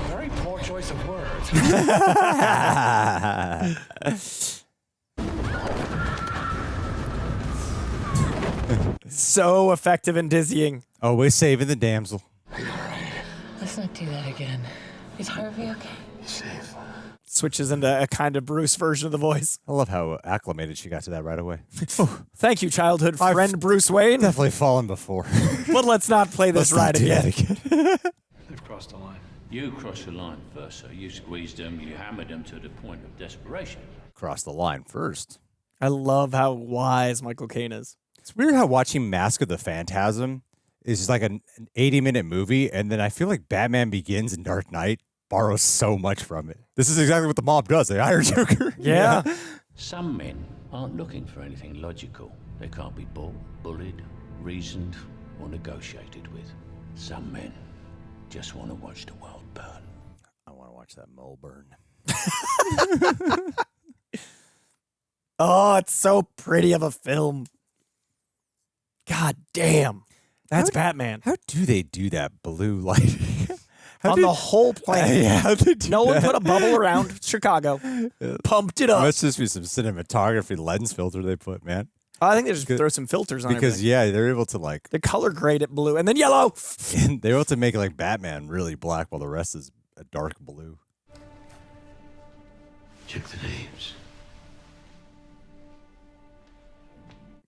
Very poor choice of words. So effective and dizzying. Always saving the damsel. Let's not do that again. Is Harvey okay? Safe. Switches into a kind of Bruce version of the voice. I love how acclimated she got to that right away. Thank you, childhood friend Bruce Wayne. Definitely fallen before. But let's not play this ride again. They've crossed the line. You crossed the line first, so you squeezed them, you hammered them to the point of desperation. Cross the line first. I love how wise Michael Caine is. It's weird how watching Mask of the Phantasm is like an 80-minute movie, and then I feel like Batman Begins and Dark Knight borrows so much from it. This is exactly what the mob does. They hire Joker. Yeah. Some men aren't looking for anything logical. They can't be bought, bullied, reasoned, or negotiated with. Some men just want to watch the world burn. I want to watch that mole burn. Oh, it's so pretty of a film. God damn. That's Batman. How do they do that blue lighting? On the whole planet. Yeah, how'd they do no one that? put a bubble around Chicago. Pumped it up. Must just be some cinematography lens filter they put, man. I think they just throw some filters on Because, everything. yeah, they're able to, like... They color grade it blue and then yellow. And they're able to make, like, Batman really black while the rest is a dark blue. Check the names.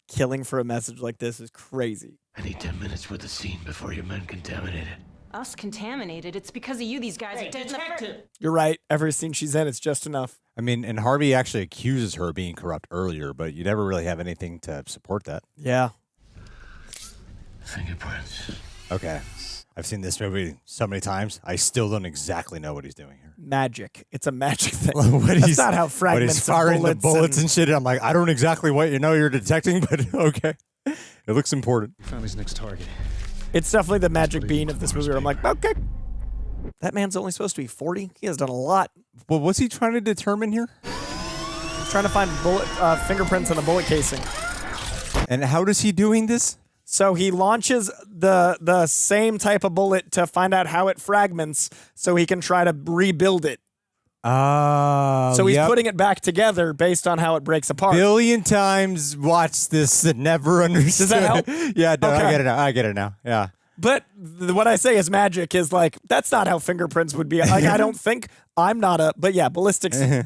Killing for a message like this is crazy. I need 10 minutes with the scene before your men contaminate it. Us contaminated. It's because of you these guys are dead in the first. You're right. Every scene she's in, it's just enough. I mean, and Harvey actually accuses her of being corrupt earlier, but you never really have anything to support that. Yeah. Fingerprints. Okay. I've seen this movie so many times. I still don't exactly know what he's doing here. Magic. It's a magic thing. What That's he's, not how what fragments he's firing of the bullets and and shit. I'm like, I don't exactly what you know you're detecting, but okay. It looks important. Found his next target. It's definitely the magic bean of this movie where I'm like, okay. That man's only supposed to be 40. He has done a lot. Well, what's he trying to determine here? He's trying to find bullet fingerprints in a bullet casing. And how is he doing this? So he launches the same type of bullet to find out how it fragments so he can try to rebuild it. Oh, So he's yep. putting it back together based on how it breaks apart. Billion times watched this and never understood. Does that help? Yeah, no, Okay. I get it now. I get it now. Yeah. But what I say is magic is like, that's not how fingerprints would be. Like, I don't think I'm not but yeah, ballistics. I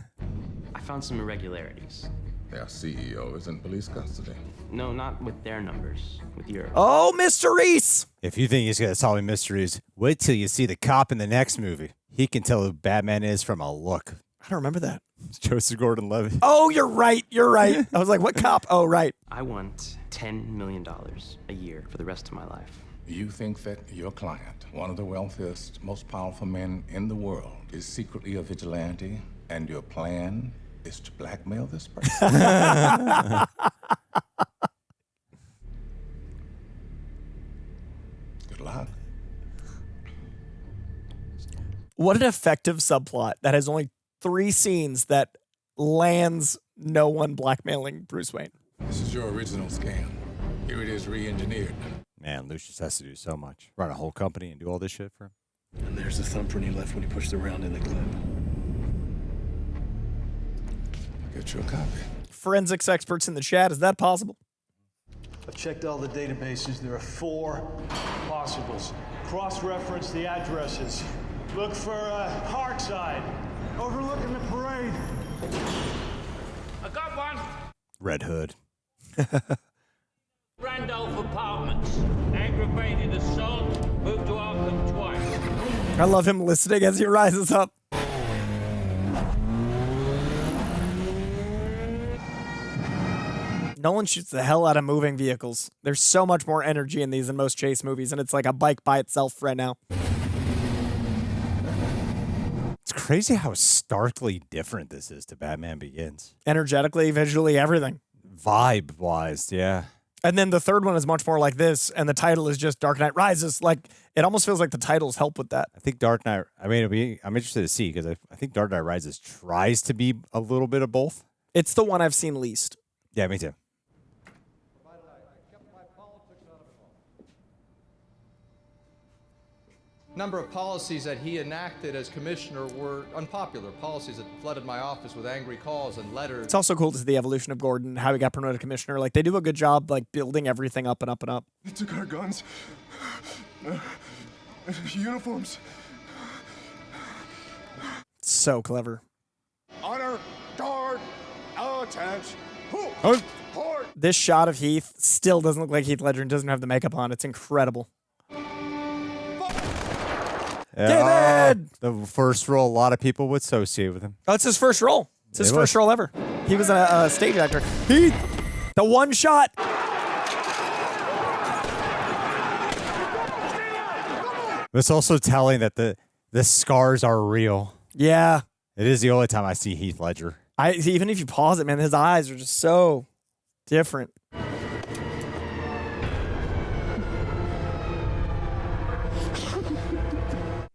found some irregularities. Their CEO is in police custody. No, not with their numbers, with yours. Oh, mysteries! If you think he's going to solve mysteries, wait till you see the cop in the next movie. He can tell who Batman is from a look. I don't remember that. It's Joseph Gordon-Levitt. Oh, you're right. You're right. I was like, what cop? Oh, right. I want $10 million a year for the rest of my life. You think that your client, one of the wealthiest, most powerful men in the world, is secretly a vigilante, and your plan is to blackmail this person? Good luck. What an effective subplot that has only 3 scenes that lands no one blackmailing Bruce Wayne. This is your original scam. Here it is re-engineered. Man, Lucius has to do so much. Run a whole company and do all this shit for him. And there's the thumbprint he left when he pushed the round in the clip. I'll get you a copy. Forensics experts in the chat, is that possible? I've checked all the databases. There are 4 possibles. Cross-reference the addresses. Look for Parkside, overlooking the parade. I got one. Red Hood. Randolph Apartments. Aggravated assault. Moved to Arkham twice. I love him listening as he rises up. Nolan shoots the hell out of moving vehicles. There's so much more energy in these than most chase movies, and it's like a bike by itself right now. It's crazy how starkly different this is to Batman Begins. Energetically, visually, everything. Vibe-wise, yeah. And then the third one is much more like this, and the title is just Dark Knight Rises. Like, it almost feels like the titles help with that. I think Dark Knight, I'm interested to see, because I think Dark Knight Rises tries to be a little bit of both. It's the one I've seen least. Yeah, me too. Number of policies that he enacted as commissioner were unpopular. Policies that flooded my office with angry calls and letters. It's also cool to see the evolution of Gordon, how he got promoted commissioner. Like, they do a good job, like, building everything up and up and up. They took our guns, uniforms. So clever. Honor, guard, attention. This shot of Heath still doesn't look like Heath Ledger and doesn't have the makeup on. It's incredible. David! The first role a lot of people would associate with him. Oh, it's his first role. It's his first role ever. He was a stage actor. Heath! The one shot! It's also telling that the scars are real. Yeah. It is the only time I see Heath Ledger. Even if you pause it, man, his eyes are just so different.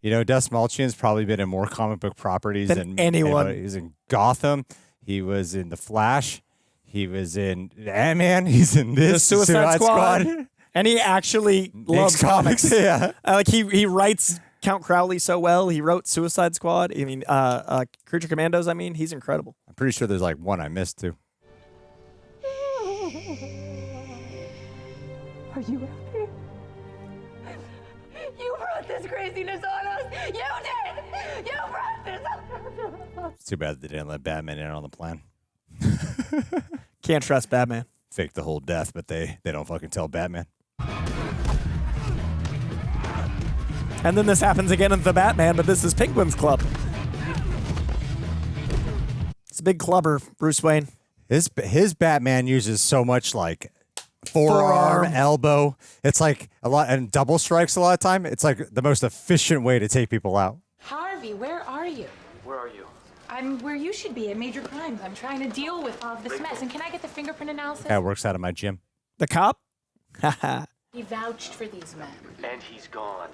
You know, Dust Malchian's probably been in more comic book properties than anyone. Anybody. He was in Gotham. He was in The Flash. He was in Ant-Man. He's in this The Suicide Squad. And he actually loves comics. Yeah. Like, he writes Count Crowley so well. He wrote Suicide Squad. I mean, Creature Commandos, he's incredible. I'm pretty sure there's like one I missed too. Are you out there? You brought this craziness on us! You did! You brought this on us! It's too bad they didn't let Batman in on the plan. Can't trust Batman. Fake the whole death, but they don't fucking tell Batman. And then this happens again in The Batman, but this is Penguin's Club. It's a big clubber, Bruce Wayne. His Batman uses so much like forearm, elbow. It's like a lot, and double strikes a lot of time. It's like the most efficient way to take people out. Harvey, where are you? Where are you? I'm where you should be at Major Crimes. I'm trying to deal with all of this mess. And can I get the fingerprint analysis? That works out of my gym. The cop? Haha. He vouched for these men. And he's gone.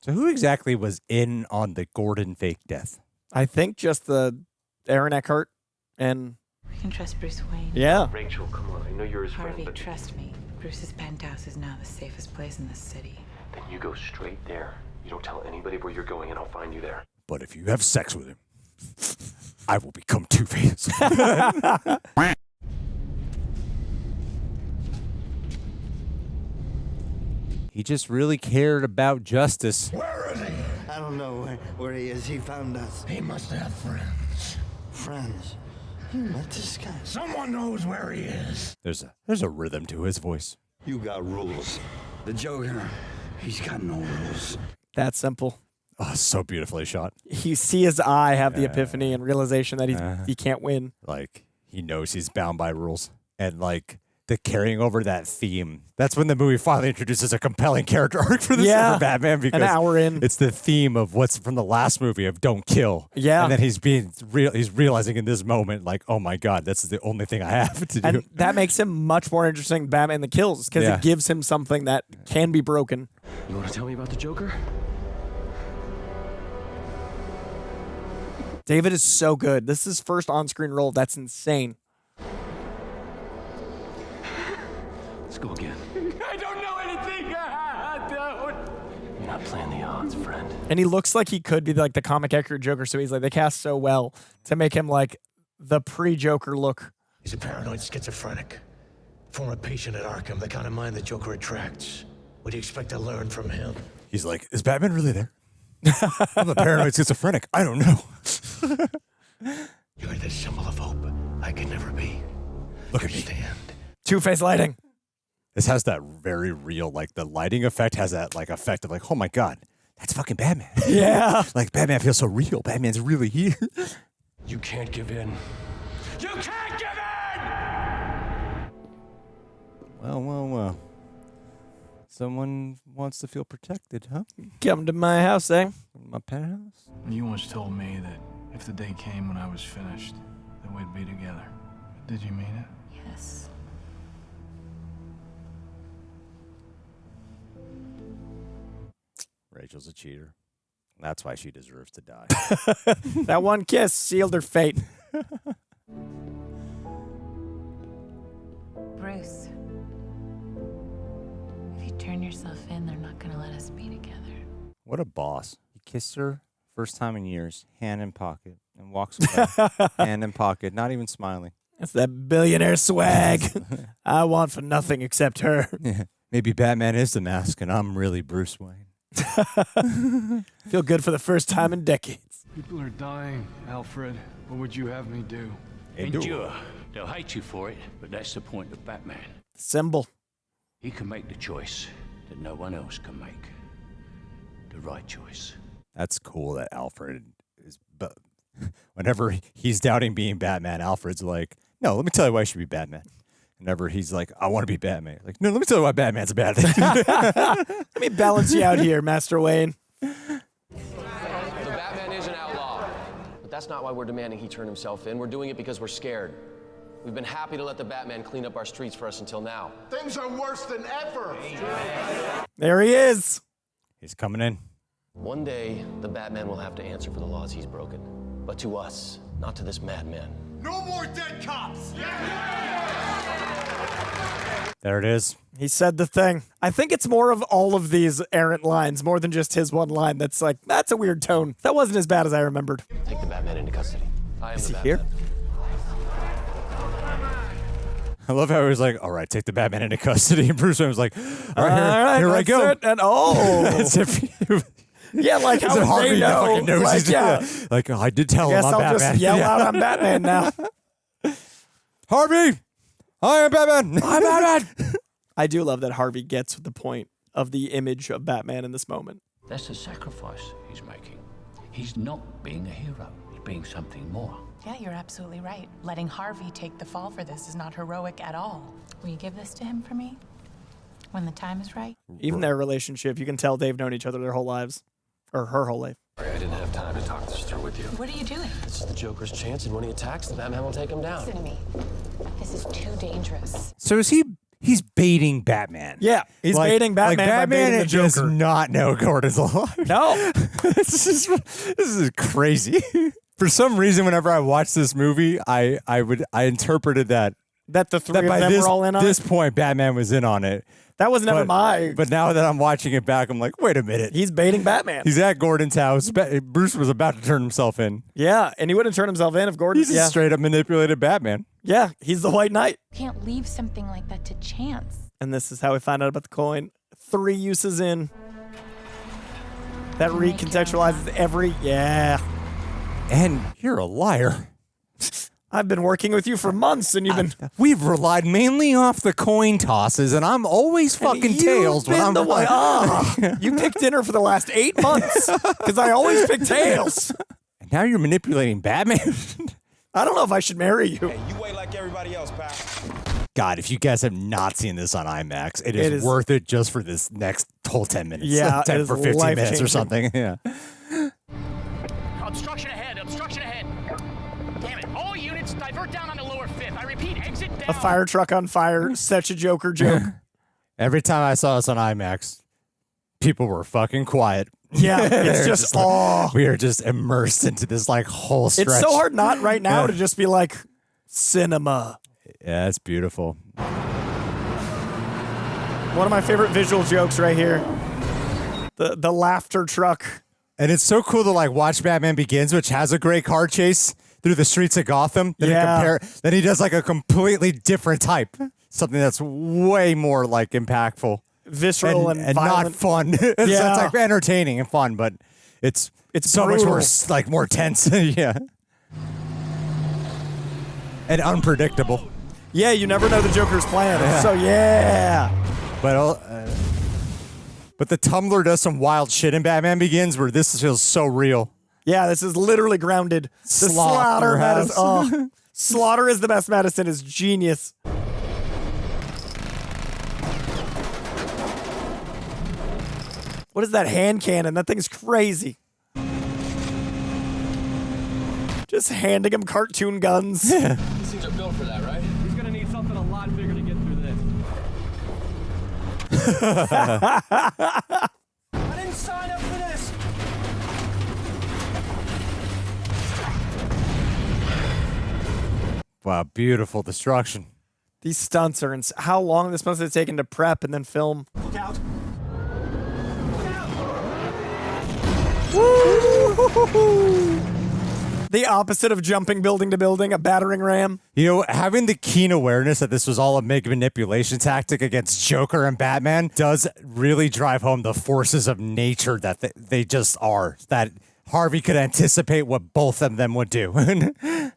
So who exactly was in on the Gordon fake death? I think just the Aaron Eckhart and... We can trust Bruce Wayne. Yeah. Rachel, come on. I know you're his Harvey, friend, but... trust me. Bruce's penthouse is now the safest place in the city. Then you go straight there. You don't tell anybody where you're going, and I'll find you there. But if you have sex with him, I will become Two-Face. He just really cared about justice. Where is he? I don't know where he is. He found us. He must have friends. Friends? You met this guy? Someone knows where he is. There's a rhythm to his voice. You got rules. The Joker, he's got no rules. That simple. Oh, so beautifully shot. You see his eye have the epiphany and realization that he can't win. Like, he knows he's bound by rules. And, like, the carrying over that theme. That's when the movie finally introduces a compelling character arc for this for Batman. Because an hour in. It's the theme of what's from the last movie of don't kill. Yeah. And then he's realizing in this moment, like, oh my God, that's the only thing I have to do. And that makes him much more interesting than Batman that Kills, because it gives him something that can be broken. You want to tell me about the Joker? David is so good. This is his first on-screen role. That's insane. Let's go again. I don't know anything. Don't. You're not playing the odds, friend. And he looks like he could be like the comic accurate Joker, so he's like, they cast so well to make him like the pre-Joker look. He's a paranoid schizophrenic. Former patient at Arkham, the kind of mind the Joker attracts. What do you expect to learn from him? He's like, is Batman really there? I'm a paranoid schizophrenic. I don't know. You're the symbol of hope I could never be. Look at me. Two-Face lighting. This has that very real, like the lighting effect has that like effect of like, oh my God, that's fucking Batman. Yeah. Like Batman feels so real. Batman's really here. You can't give in. You can't give in! Well. Someone wants to feel protected, huh? Come to my house, eh? My penthouse? You once told me that if the day came when I was finished, that we'd be together. Did you mean it? Yes. Rachel's a cheater. That's why she deserves to die. That one kiss sealed her fate. Bruce, if you turn yourself in, they're not going to let us be together. What a boss. He kissed her first time in years, hand in pocket, and walks away. Hand in pocket, not even smiling. That's that billionaire swag I want for nothing except her. Yeah. Maybe Batman is the mask, and I'm really Bruce Wayne. Feel good for the first time in decades. People are dying, Alfred. What would you have me do? Endure. They'll hate you for it, but that's the point of Batman. Symbol. He can make the choice that no one else can make. The right choice. That's cool that Alfred is... But whenever he's doubting being Batman, Alfred's like, no, let me tell you why I should be Batman. Whenever he's like, I want to be Batman. Like, no, let me tell you why Batman's a bad thing. Let me balance you out here, Master Wayne. The Batman is an outlaw, but that's not why we're demanding he turn himself in. We're doing it because we're scared. We've been happy to let the Batman clean up our streets for us until now. Things are worse than ever. There he is. He's coming in. One day, the Batman will have to answer for the laws he's broken. But to us, not to this madman. No more dead cops. There it is. He said the thing. I think it's more of all of these errant lines, more than just his one line. That's like, that's a weird tone. That wasn't as bad as I remembered. Take the Batman into custody. I am Is the he Batman. here? I love how he was like, all right, take the Batman into custody. And Bruce Wayne was like, all right, here I go. It. And oh. That's it for you. Yeah, like how would Harvey they know? fucking knows Like, he's doing yeah. that. Like, I did tell him Guess I'm I'll Batman. just yell out I'm Batman now. Harvey, I am Batman. I'm Batman. I do love that Harvey gets the point of the image of Batman in this moment. That's the sacrifice he's making. He's not being a hero. He's being something more. Yeah, you're absolutely right. Letting Harvey take the fall for this is not heroic at all. Will you give this to him for me? When the time is right? Even their relationship, you can tell they've known each other their whole lives. Or her whole life. I didn't have time to talk this through with you. What are you doing? This is the Joker's chance, and when he attacks, the Batman will take him down. Listen to me. This is too dangerous. So is he's baiting Batman. Yeah, he's baiting Batman by Batman baiting the does Joker. not know Gordon's alive. No. this is crazy. For some reason, whenever I watched this movie, I interpreted that the three of by them this, were all in on this it? point, Batman was in on it. That was never my. But now that I'm watching it back, I'm like, wait a minute. He's baiting Batman. He's at Gordon's house. Bruce was about to turn himself in. Yeah, and he wouldn't turn himself in if Gordon. He's a straight up manipulated Batman. Yeah, he's the White Knight. Can't leave something like that to chance. And this is how we find out about the coin. 3 uses in. That recontextualizes every. Yeah. And you're a liar. I've been working with you for months, and you've been. We've relied mainly off the coin tosses, and I'm always fucking tails when I'm the one. You picked dinner for the last 8 months because I always pick tails. And now you're manipulating Batman. I don't know if I should marry you. Hey, you wait like everybody else, pal. God, if you guys have not seen this on IMAX, it is worth it just for this next whole 10 minutes. Yeah, 10 for 15 minutes or something. Yeah. Obstruction ahead, obstruction ahead. Damn it, all units divert down on the lower 5th. I repeat, exit down. A fire truck on fire, such a Joker joke. Every time I saw this on IMAX, people were fucking quiet. Yeah, it's just we are just immersed into this like whole stretch. It's so hard not right now to just be like cinema. Yeah, it's beautiful. One of my favorite visual jokes right here. The laughter truck. And it's so cool to like watch Batman Begins, which has a great car chase through the streets of Gotham. Then he does like a completely different type. Something that's way more like impactful. Visceral and violent. Not fun. It's like entertaining and fun, but it's so brutal. much worse, like more tense. Yeah. And unpredictable. Yeah, you never know the Joker's plan. Yeah. So yeah. But the Tumbler does some wild shit in Batman Begins where this feels so real. Yeah, this is literally grounded. The slaughter medicine. Slaughter is the best medicine. Is genius. What is that hand cannon? That thing's crazy. Just handing him cartoon guns. These things are built for that, right? He's gonna need something a lot bigger to get through this. I didn't sign up for this. Wow, beautiful destruction. These stunts are how long this must have taken to prep and then film. Look out. Woo! The opposite of jumping building to building, a battering ram. You know, having the keen awareness that this was all a big manipulation tactic against Joker and Batman does really drive home the forces of nature that they just are. That Harvey could anticipate what both of them would do.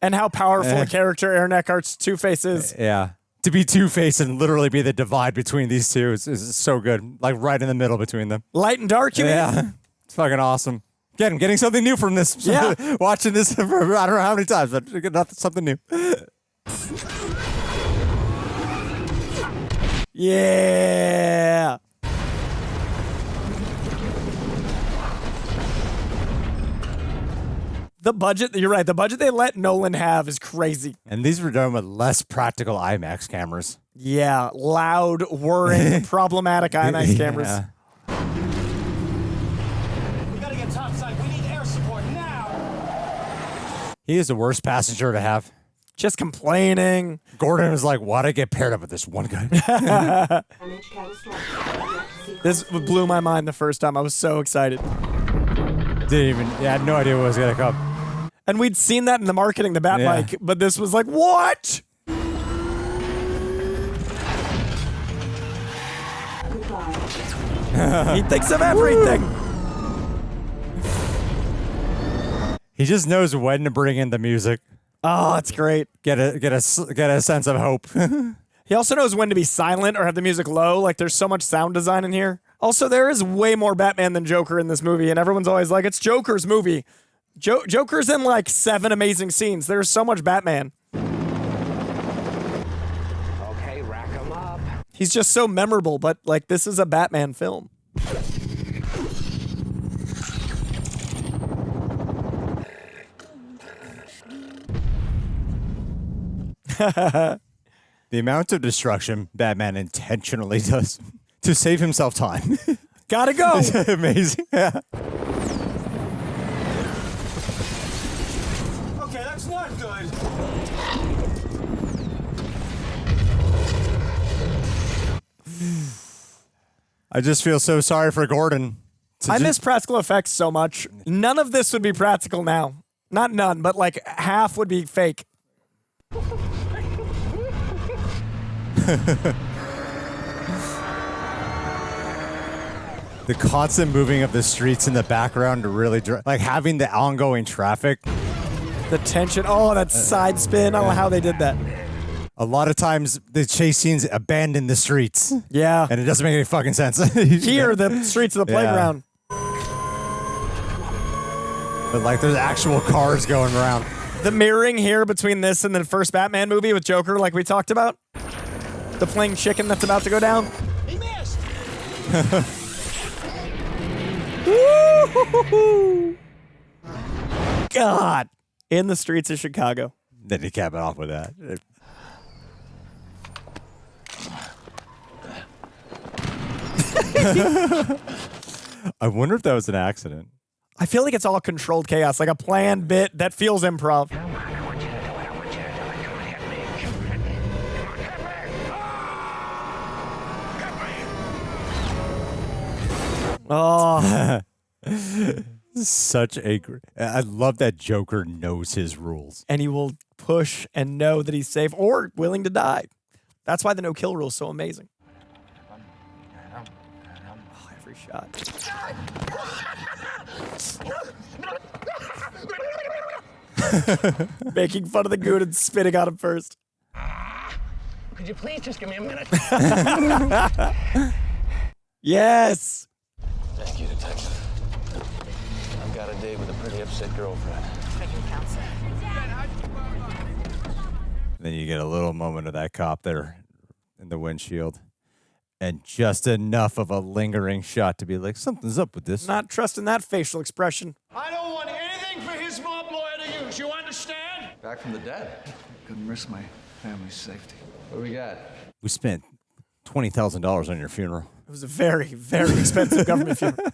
And how powerful a character Aaron Eckhart's Two-Face is. Yeah. To be Two-Face and literally be the divide between these two is so good. Like right in the middle between them. Light and dark, you mean? Yeah. It's fucking awesome. Again, I'm getting something new from this. Yeah. Watching this for I don't know how many times, but something new. Yeah. The budget, you're right, the budget they let Nolan have is crazy. And these were done with less practical IMAX cameras. Yeah, loud, whirring, problematic IMAX cameras. Yeah. We gotta get topside. We need air support now. He is the worst passenger to have. Just complaining. Gordon was like, why'd I get paired up with this one guy? This blew my mind the first time. I was so excited. I had no idea what was going to come. And we'd seen that in the marketing, the Bat mic, but this was like, what? He thinks of everything. He just knows when to bring in the music. Oh, it's great. Get a sense of hope. He also knows when to be silent or have the music low. Like, there's so much sound design in here. Also, there is way more Batman than Joker in this movie, and everyone's always like, it's Joker's movie. Joker's in like 7 amazing scenes. There's so much Batman. Okay, rack 'em up. He's just so memorable, but like, this is a Batman film. The amount of destruction Batman intentionally does to save himself time. Gotta go. It's amazing. Yeah. Okay, that's not good. I just feel so sorry for Gordon. I miss practical effects so much. None of this would be practical now. Not none, but like half would be fake. The constant moving of the streets in the background to really like having the ongoing traffic. The tension. Oh, that side spin. I don't know how they did that. A lot of times the chase scenes abandon the streets. Yeah. And it doesn't make any fucking sense. Here, the streets of the playground. But like there's actual cars going around. The mirroring here between this and the first Batman movie with Joker, like we talked about. The playing chicken that's about to go down. He missed. God. In the streets of Chicago. Then he cap it off with that. I wonder if that was an accident. I feel like it's all controlled chaos, like a planned bit that feels improv. Oh. Such a I love that Joker knows his rules. And he will push and know that he's safe or willing to die. That's why the no-kill rule is so amazing. Oh, every shot. Making fun of the goon and spitting on him first. Could you please just give me a minute? Yes. Thank you, Detective. I've got a date with a pretty upset girlfriend. Thank you, counselor. Then you get a little moment of that cop there in the windshield. And just enough of a lingering shot to be like, something's up with this. Not trusting that facial expression. I don't want anything for his mob lawyer to use. You understand? Back from the dead. Couldn't risk my family's safety. What do we got? We spent $20,000 on your funeral. It was a very, very expensive government funeral.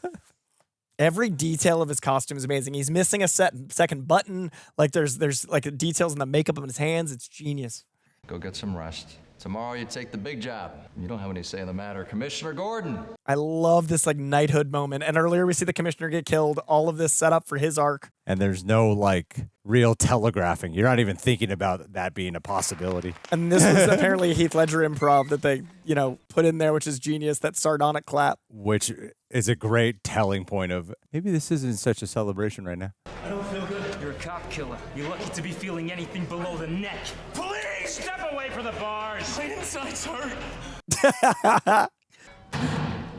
Every detail of his costume is amazing. He's missing a second button. Like there's like details in the makeup of his hands. It's genius. Go get some rest. Tomorrow you take the big job. You don't have any say in the matter. Commissioner Gordon. I love this like knighthood moment. And earlier we see the commissioner get killed. All of this set up for his arc. And there's no like real telegraphing. You're not even thinking about that being a possibility. And this was apparently a Heath Ledger improv that they, put in there, which is genius. That sardonic clap. Which is a great telling point of maybe this isn't such a celebration right now. I don't feel good. You're a cop killer. You're lucky to be feeling anything below the neck. Police! Step away from the bars. My insides hurt.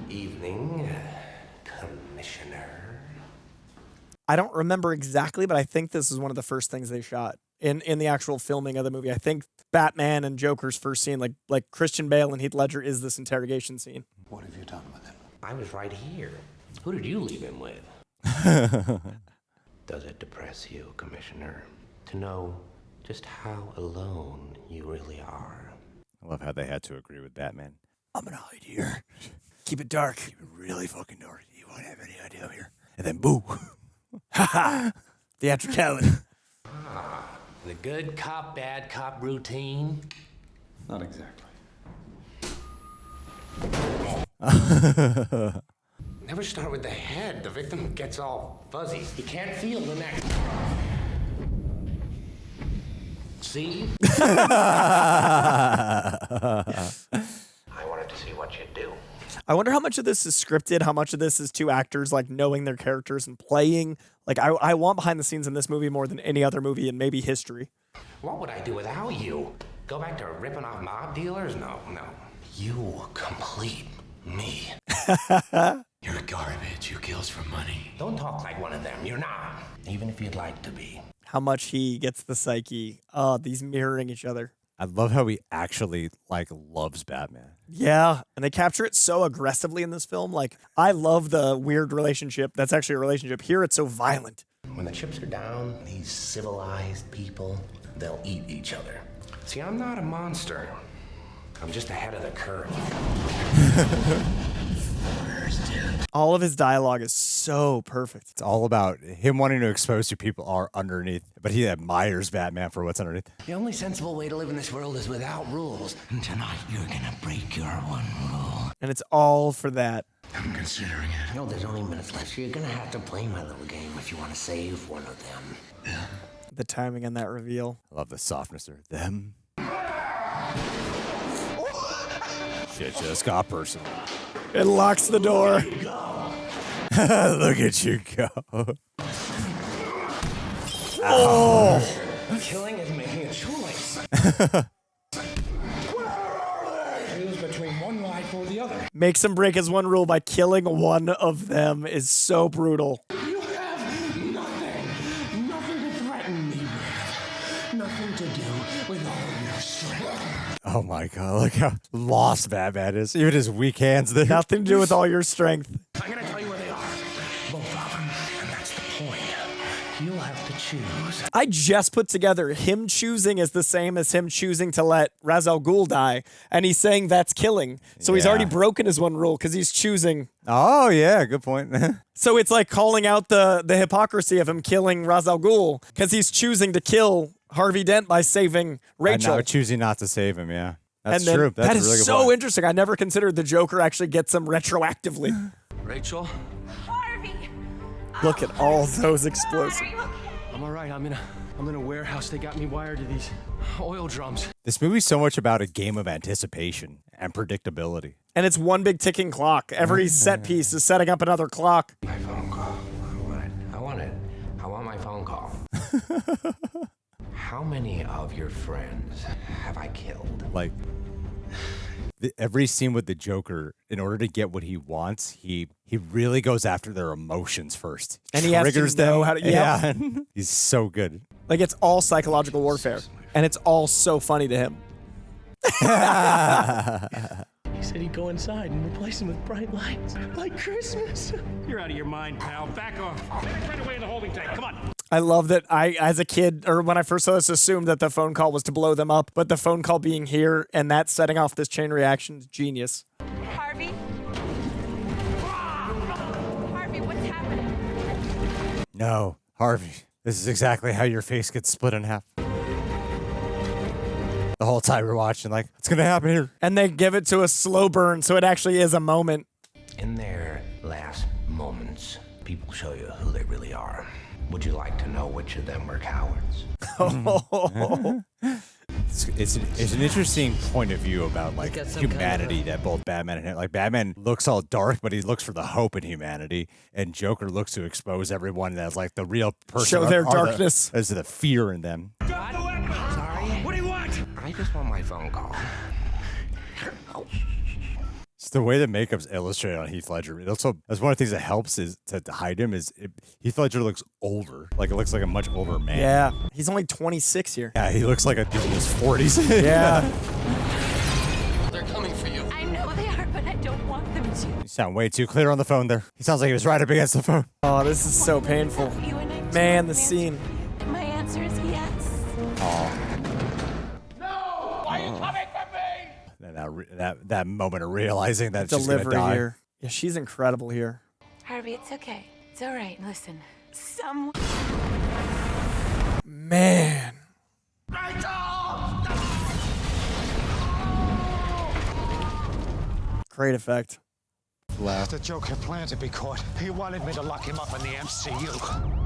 Evening, Commissioner. I don't remember exactly, but I think this is one of the first things they shot in the actual filming of the movie. I think Batman and Joker's first scene, like Christian Bale and Heath Ledger, is this interrogation scene. What have you done with him? I was right here. Who did you leave him with? Does it depress you, Commissioner, to know just how alone you really are? I love how they had to agree with Batman. I'm gonna hide here. Keep it dark. Keep it really fucking dark. You won't have any idea here. And then boo. Ha ha. Theatricality. The good cop, bad cop routine? Not exactly. Never start with the head. The victim gets all fuzzy. He can't feel the neck. See? I wanted to see what you'd do. I wonder how much of this is scripted, how much of this is two actors like knowing their characters and playing. Like I want behind the scenes in this movie more than any other movie in maybe history. What would I do without you? Go back to ripping off mob dealers? No. You complete me. You're garbage. You kills for money. Don't talk like one of them. You're not. Even if you'd like to be. How much he gets the psyche. These mirroring each other. I love how he actually loves Batman. Yeah, and they capture it so aggressively in this film. Like, I love the weird relationship. That's actually a relationship. Here, it's so violent. When the chips are down, these civilized people, they'll eat each other. See, I'm not a monster. I'm just ahead of the curve. All of his dialogue is so perfect. It's all about him wanting to expose who people are underneath, but he admires Batman for what's underneath. The only sensible way to live in this world is without rules. And tonight, you're gonna break your one rule. And it's all for that I'm considering it. No, there's only minutes left, so you're gonna have to play my little game if you want to save one of them. Yeah. The timing on that reveal. I love the softness there. Them. Shit just got personal. It locks the door. Look at you go. Oh! Killing is making a choice. Choose between one life or the other. Makes him break his one rule by killing one of them is so brutal. You have nothing. Nothing to threaten me with. Nothing to do with all your strength. Oh my god, look how lost Batman is. Even his weak hands there. Nothing to do with all your strength. I'm gonna tell you where they are. Both of them. And that's the point. You'll have to choose. I just put together him choosing is the same as him choosing to let Ra's al Ghul die, and he's saying that's killing. So he's already broken his one rule because he's choosing. Oh yeah, good point. So it's like calling out the hypocrisy of him killing Ra's al Ghul because he's choosing to kill Harvey Dent by saving Rachel. And now choosing not to save him, yeah. That's and then, true. That's that a is really good so point. interesting. I never considered the Joker actually gets him retroactively. Rachel? Look at all those explosives. I'm all right. I'm in a warehouse. They got me wired to these oil drums. This movie's so much about a game of anticipation and predictability. And it's one big ticking clock. Every set piece is setting up another clock. My phone call. I want it. I want my phone call. How many of your friends have I killed? Like, every scene with the Joker, in order to get what he wants, he really goes after their emotions first. And he has to triggers know them. how to- Yeah. He's so good. Like, it's all psychological warfare. And it's all so funny to him. He said he'd go inside and replace him with bright lights, like Christmas. You're out of your mind, pal. Back off. Get right away in the holding tank. Come on. I love that I, as a kid, or when I first saw this, assumed that the phone call was to blow them up, but the phone call being here and that setting off this chain reaction is genius. Harvey? Harvey, what's happening? No, Harvey, this is exactly how your face gets split in half. The whole time we're watching, like, what's going to happen here? And they give it to a slow burn, so it actually is a moment. In their last moments, people show you who they really are. Would you like to know which of them were cowards? It's an interesting point of view about like humanity that both Batman and him, like Batman looks all dark, but he looks for the hope in humanity, and Joker looks to expose everyone as like the real person. Show their darkness. As the fear in them. Sorry? What do you want? I just want my phone call. It's the way the makeup's illustrated on Heath Ledger. It also, that's one of the things that helps is to hide him. Heath Ledger looks older, like it looks like a much older man. Yeah, he's only 26 here. Yeah, he looks like a dude in his 40s. Yeah. They're coming for you. I know they are, but I don't want them to. You sound way too clear on the phone there. He sounds like he was right up against the phone. Oh, this is so painful. Man, the scene. My answer is yes. Oh. Why are you coming for me? That moment of realizing that she's gonna Delivery die. here. Yeah, she's incredible here. Harvey, it's okay. It's all right. Listen, someone. Man. Great effect. The Joker planned to be caught. He wanted me to lock him up in the MCU.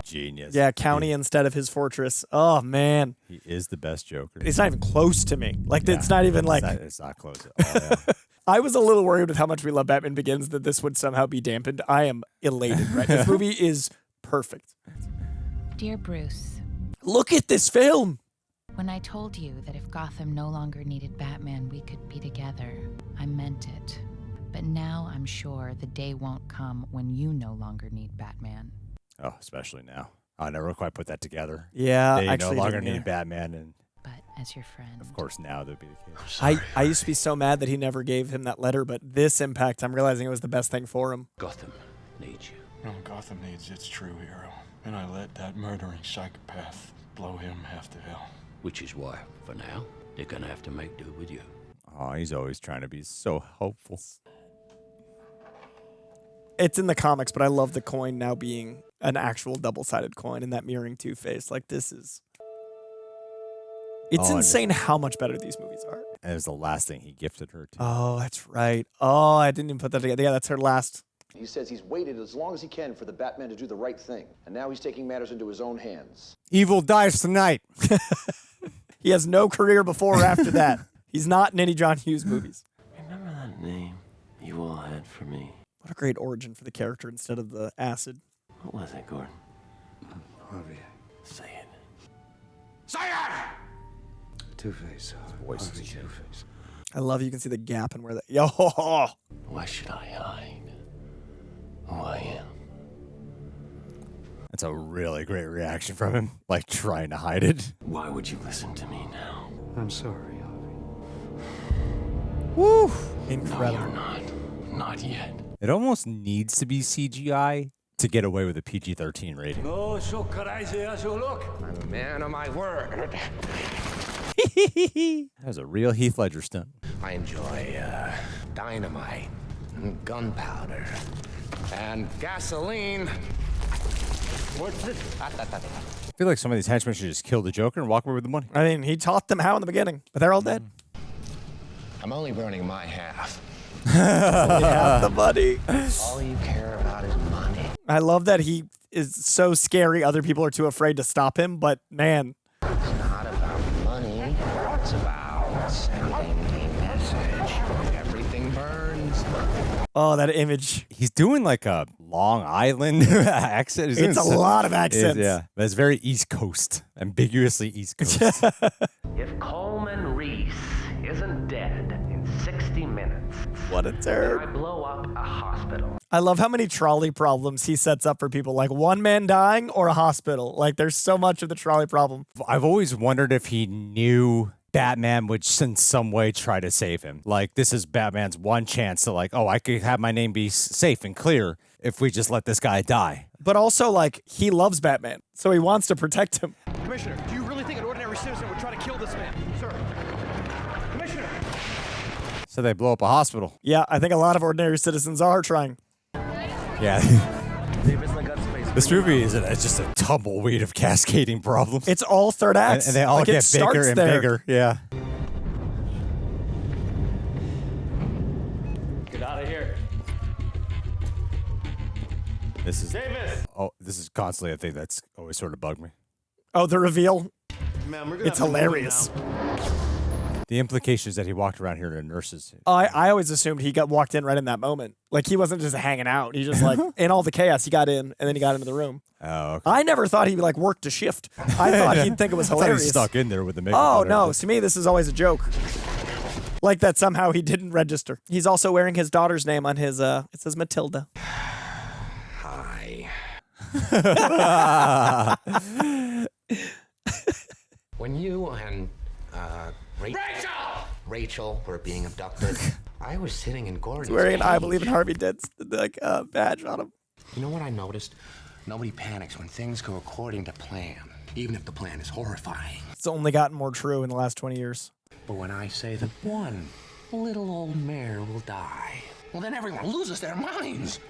Genius. Yeah, county instead of his fortress. Oh, man. He is the best Joker. It's not even close to me. Like, it's not even like. It's not close at all. Yeah. I was a little worried with how much we love Batman Begins that this would somehow be dampened. I am elated, right? This movie is perfect. Dear Bruce, Look at this film. when I told you that if Gotham no longer needed Batman, we could be together, I meant it. But now I'm sure the day won't come when you no longer need Batman. Oh, especially now. I never quite put that together. Yeah, They no actually longer didn't need either. Batman, and But as your friend, of course now that'd be the case. I used to be so mad that he never gave him that letter, but this impact, I'm realizing it was the best thing for him. Gotham needs you. No, Gotham needs its true hero. And I let that murdering psychopath blow him half to hell. Which is why, for now, they're gonna have to make do with you. Oh, he's always trying to be so hopeful. It's in the comics, but I love the coin now being an actual double-sided coin and that mirroring Two-Face. Like, this is It's Oh, insane how much better these movies are. And it was the last thing he gifted her to. Oh, that's right. Oh, I didn't even put that together. Yeah, that's her last. He says he's waited as long as he can for the Batman to do the right thing, and now he's taking matters into his own hands. Evil dies tonight. He has no career before or after that. He's not in any John Hughes movies. Remember that name you all had for me? What a great origin for the character instead of the acid. What was it, Gordon? Harvey. Say it. Say it! Two-Face. Voice Harvey Two-Face. I love you can see the gap and where that. Yo, Why should I hide who I am? That's a really great reaction from him, like trying to hide it. Why would you listen to me now? I'm sorry, Harvey. woo, No, incredible. you're not. Not yet. It almost needs to be CGI to get away with a PG-13 rating. Oh, so crazy as you look. I'm a man of my word. That was a real Heath Ledger stunt. I enjoy dynamite, and gunpowder, and gasoline. What's it? I feel like some of these henchmen should just kill the Joker and walk away with the money. I mean, he taught them how in the beginning, but they're all dead. I'm only burning my half. Yeah, the money. All you care about is money. I love that he is so scary. Other people are too afraid to stop him, but man. It's not about money. It's about sending a message. Everything burns. Oh, that image. He's doing like a Long Island accent. He's It's doing a lot of accents. Yeah, but it's very East Coast, ambiguously East Coast. If Coleman Reese isn't dead in 60 minutes, what a terror. I blow up a hospital. I love how many trolley problems he sets up for people, like one man dying or a hospital. Like there's so much of the trolley problem. I've always wondered if he knew Batman would in some way try to save him. Like this is Batman's one chance to like, oh, I could have my name be safe and clear if we just let this guy die. But also like he loves Batman, so he wants to protect him. Commissioner, do you really think an ordinary citizen would try to kill this man? Sir. Commissioner. So they blow up a hospital. Yeah, I think a lot of ordinary citizens are trying. Yeah. This movie is just a tumbleweed of cascading problems. It's all third acts. And they all like get bigger and bigger. Yeah. Get out of here. This is Davis! Oh, this is constantly a thing that's always sort of bugged me. Oh, the reveal. Man, we're gonna It's have to move hilarious. now. The implication is that he walked around here to nurses. I always assumed he got walked in right in that moment. Like he wasn't just hanging out. He just like in all the chaos he got in and then he got into the room. Oh, okay. I never thought he like worked a shift. I thought he'd think it was I thought he hilarious. was stuck in there with the makeup. Oh on no! everything. To me, this is always a joke. Like that somehow he didn't register. He's also wearing his daughter's name on his. It says Matilda. Hi. When you and Rachel were being abducted, I was sitting in Gordon's He's wearing an I cage. Believe in Harvey Dent's like badge on him. You know what I noticed? Nobody panics when things go according to plan, even if the plan is horrifying. It's only gotten more true in the last 20 years. But when I say that one little old mare will die, well, then everyone loses their minds.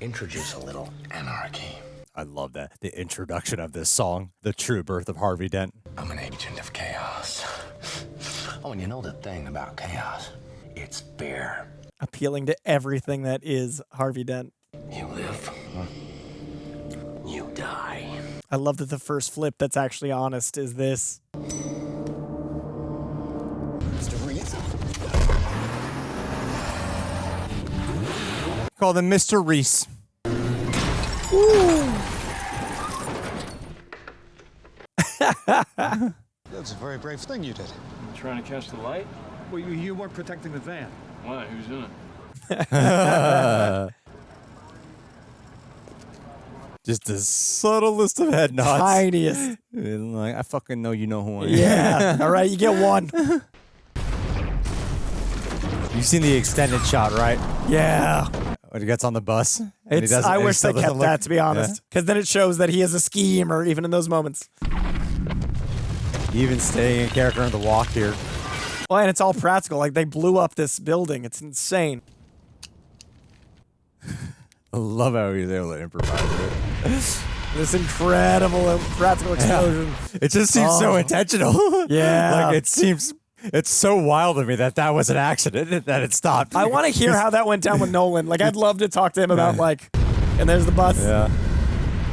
Introduce a little anarchy. I love that. The introduction of this song, The True Birth of Harvey Dent. I'm an agent of chaos. Oh, and you know the thing about chaos? It's fear. Appealing to everything that is Harvey Dent. You live. You die. I love that the first flip that's actually honest is this. Mr. Reese. Call them Mr. Reese. That's a very brave thing you did. Trying to catch the light? Well, you weren't protecting the van. Why? Who's in it? Just the subtlest of head nods. Tiniest. And like, I fucking know you know who I am. Yeah. All right, you get one. You've seen the extended shot, right? Yeah. When he gets on the bus. and he It's, doesn't- I and he wish they still kept doesn't look- that, to be honest. Because then it shows that he is a schemer, even in those moments. Yeah. Even staying in character on the walk here. Well, and it's all practical. Like, they blew up this building. It's insane. I love how he's able to improvise it. This incredible practical explosion. It just seems so intentional. Yeah. Like it's so wild to me that was an accident, that it stopped. I want to hear how that went down with Nolan. Like, I'd love to talk to him about, like, and there's the bus. Yeah.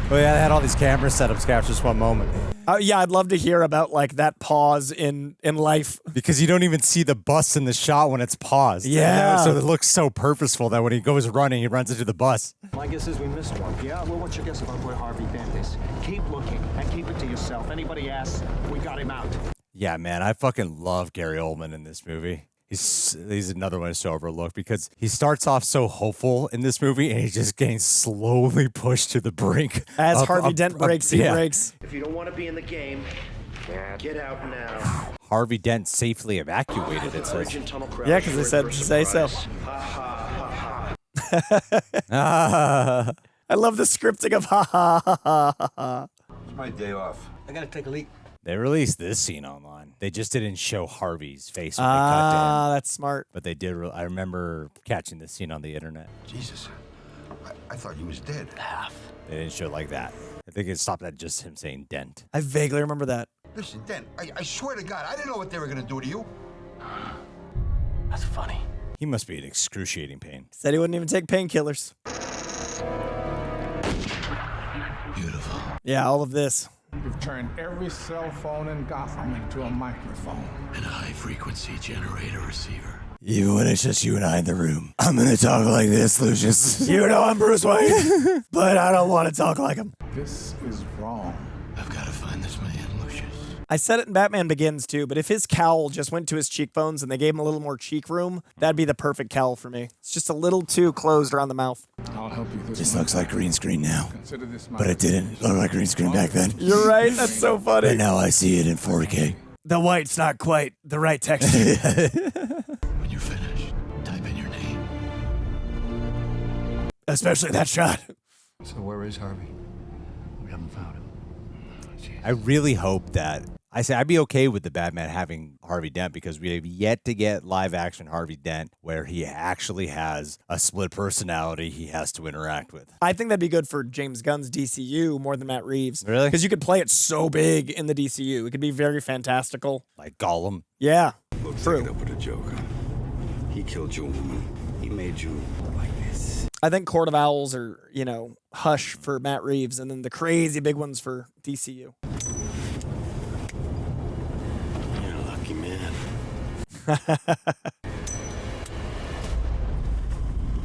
Well, yeah, they had all these camera setups capture just one moment. Yeah, I'd love to hear about, like, that pause in life. Because you don't even see the bus in the shot when it's paused. Yeah. So it looks so purposeful that when he goes running, he runs into the bus. My guess is we missed one. Yeah? Well, what's your guess about where Harvey Dent is? Keep looking and keep it to yourself. Anybody asks, we got him out. Yeah, man, I fucking love Gary Oldman in this movie. He's another one so overlooked because he starts off so hopeful in this movie and he just getting slowly pushed to the brink. As Harvey Dent breaks, he breaks. If you don't want to be in the game, get out now. Harvey Dent safely evacuated, it says. Yeah, because they said say so. I love the scripting of ha ha ha ha ha. It's my day off. I gotta take a leak. They released this scene online. They just didn't show Harvey's face when they cut to him. That's smart. But they did. I remember catching this scene on the internet. Jesus. I thought he was dead. They didn't show it like that. I think it stopped at just him saying Dent. I vaguely remember that. Listen, Dent, I swear to God, I didn't know what they were gonna do to you. That's funny. He must be in excruciating pain. Said he wouldn't even take painkillers. Beautiful. Yeah, all of this. You've turned every cell phone in Gotham into a microphone. And a high-frequency generator receiver. Even when it's just you and I in the room. I'm gonna talk like this, Lucius. You know I'm Bruce Wayne, but I don't want to talk like him. This is wrong. I've got to find this man, Lucius. I said it in Batman Begins too, but if his cowl just went to his cheekbones and they gave him a little more cheek room, that'd be the perfect cowl for me. It's just a little too closed around the mouth. I'll help you this Just month. looks like green screen now. Consider this my But it didn't look like green screen back then. You're right, that's so funny. And now I see it in 4K. The white's not quite the right texture. When you're finished, type in your name. Especially that shot. So where is Harvey? We haven't found him. I really hope that I'd be okay with the Batman having Harvey Dent because we have yet to get live action Harvey Dent where he actually has a split personality he has to interact with. I think that'd be good for James Gunn's DCU more than Matt Reeves. Really? Because you could play it so big in the DCU. It could be very fantastical. Like Gollum. Yeah. Look, True. take it up with a Joker. He killed your woman. He made you like this. I think Court of Owls or, Hush for Matt Reeves and then the crazy big ones for DCU. You're a lucky man.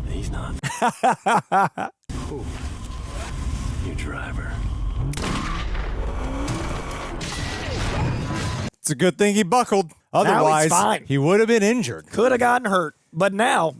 He's not. Ooh. New driver. It's a good thing he buckled. Otherwise, fine. he would have been injured. Could have gotten hurt. But now,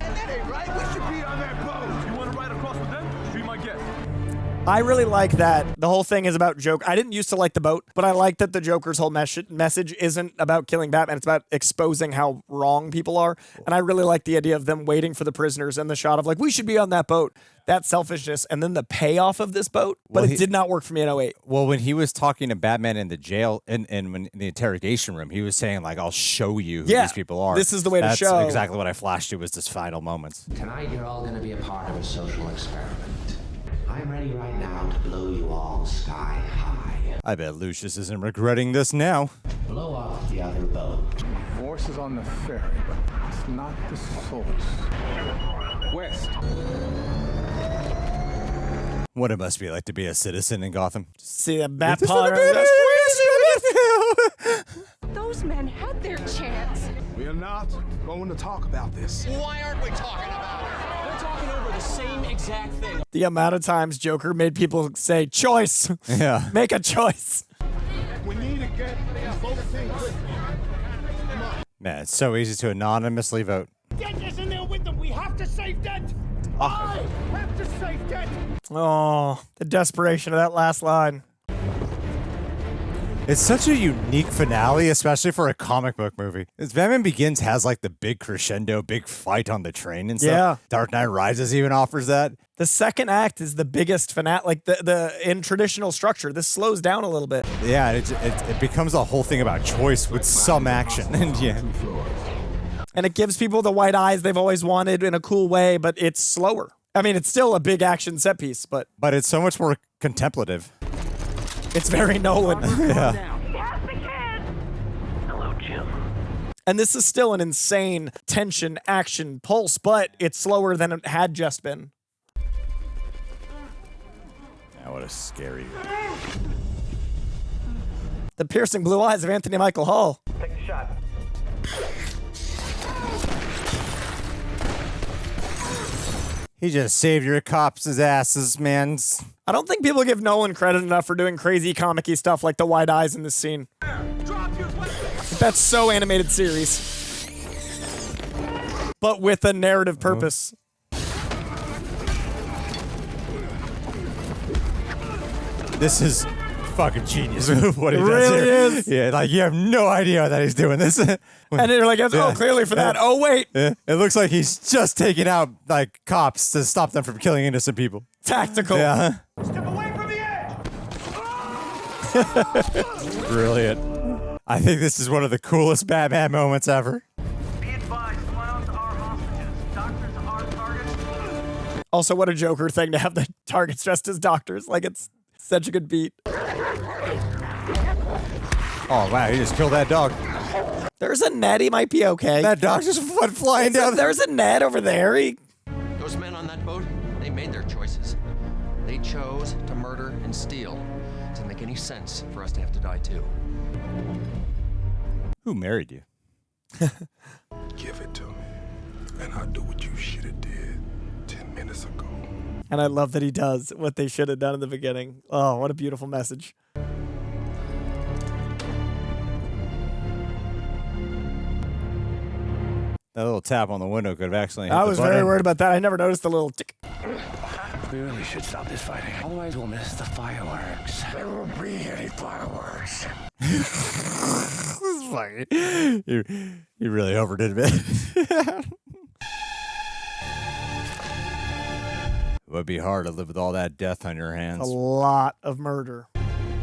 I really like that the whole thing is about Joker. I didn't used to like the boat, but I like that the Joker's whole message isn't about killing Batman. It's about exposing how wrong people are. And I really like the idea of them waiting for the prisoners and the shot of like, we should be on that boat. That selfishness and then the payoff of this boat. But it did not work for me in 08. Well, when he was talking to Batman in the jail and in the interrogation room, he was saying like, I'll show you who these people are. This is the way to show. That's exactly what I flashed to was this final moments. Tonight, you're all going to be a part of a social experiment. I'm ready right now to blow you all sky high. I bet Lucius isn't regretting this now. Blow off the other boat. Force is on the ferry, but it's not the source. West. What it must be like to be a citizen in Gotham. See a Batpod. Those men had their chance. We are not going to talk about this. Why aren't we talking about it? They're talking over the same exact thing. The amount of times Joker made people say, choice. Yeah. Make a choice. We need to get this vote thing quick. Man, it's so easy to anonymously vote. Dent is in there with them. We have to save Dent. I have to save Dent. Oh, the desperation of that last line. It's such a unique finale, especially for a comic book movie. Batman Begins has like the big crescendo, big fight on the train and stuff. Yeah. Dark Knight Rises even offers that. The second act is the biggest finale, like the in traditional structure. This slows down a little bit. Yeah, it becomes a whole thing about choice with some action. And yeah. And it gives people the white eyes they've always wanted in a cool way, but it's slower. I mean, it's still a big action set piece, but it's so much more contemplative. It's very Nolan. Yeah. Hello, Jim. And this is still an insane tension action pulse, but it's slower than it had just been. Yeah, what a scary. The piercing blue eyes of Anthony Michael Hall. Take the shot. He just saved your cops' asses, man. I don't think people give Nolan credit enough for doing crazy comic-y stuff like the wide eyes in this scene. That's so animated series. But with a narrative purpose. This is fucking genius. What he It does really here. is. Yeah, like you have no idea that he's doing this. And you're like, oh, clearly for that. Oh, wait. Yeah. It looks like he's just taking out like cops to stop them from killing innocent people. Tactical. Yeah. Step away from the edge! Brilliant. I think this is one of the coolest Batman moments ever. Be advised, clowns are hostages. Doctors are targets. Also, what a Joker thing to have the targets dressed as doctors. Like, it's such a good beat. Oh, wow, he just killed that dog. There's a net. He might be okay. That dog just went flying down. There's a net over there. Those men on that boat, they made their choices. They chose to murder and steal. It doesn't make any sense for us to have to die too. Who married you? Give it to me, and I'll do what you should have did 10 minutes ago. And I love that he does what they should have done in the beginning. Oh, what a beautiful message. That little tap on the window could have actually. I was very worried about that. I never noticed the little tick. We really should stop this fighting. Otherwise, we'll miss the fireworks. There won't be any fireworks. This is funny. You really overdid it. It would be hard to live with all that death on your hands. A lot of murder.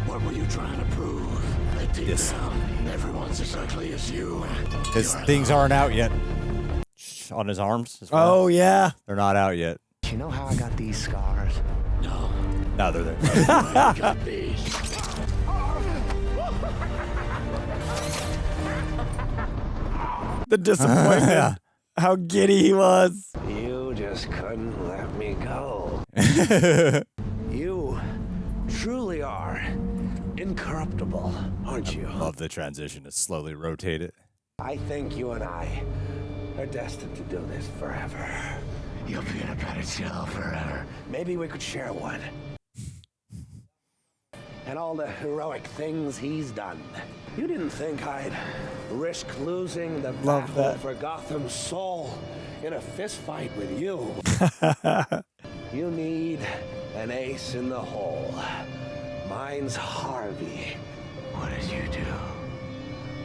What were you trying to prove? That deep Yes. down, everyone's as ugly as you. His things aren't out yet. On his arms. As well. Oh, yeah. They're not out yet. Do you know how I got these scars? No. No, they're there. You got these. The disappointment. Yeah. How giddy he was. You just couldn't let me go. You truly are incorruptible, aren't you? Love the transition to slowly rotate it. I think you and I are destined to do this forever. You'll be in a better jail forever. Maybe we could share one. And all the heroic things he's done. You didn't think I'd risk losing the Love battle that. for Gotham's soul in a fist fight with you. You need an ace in the hole. Mine's Harvey. What did you do?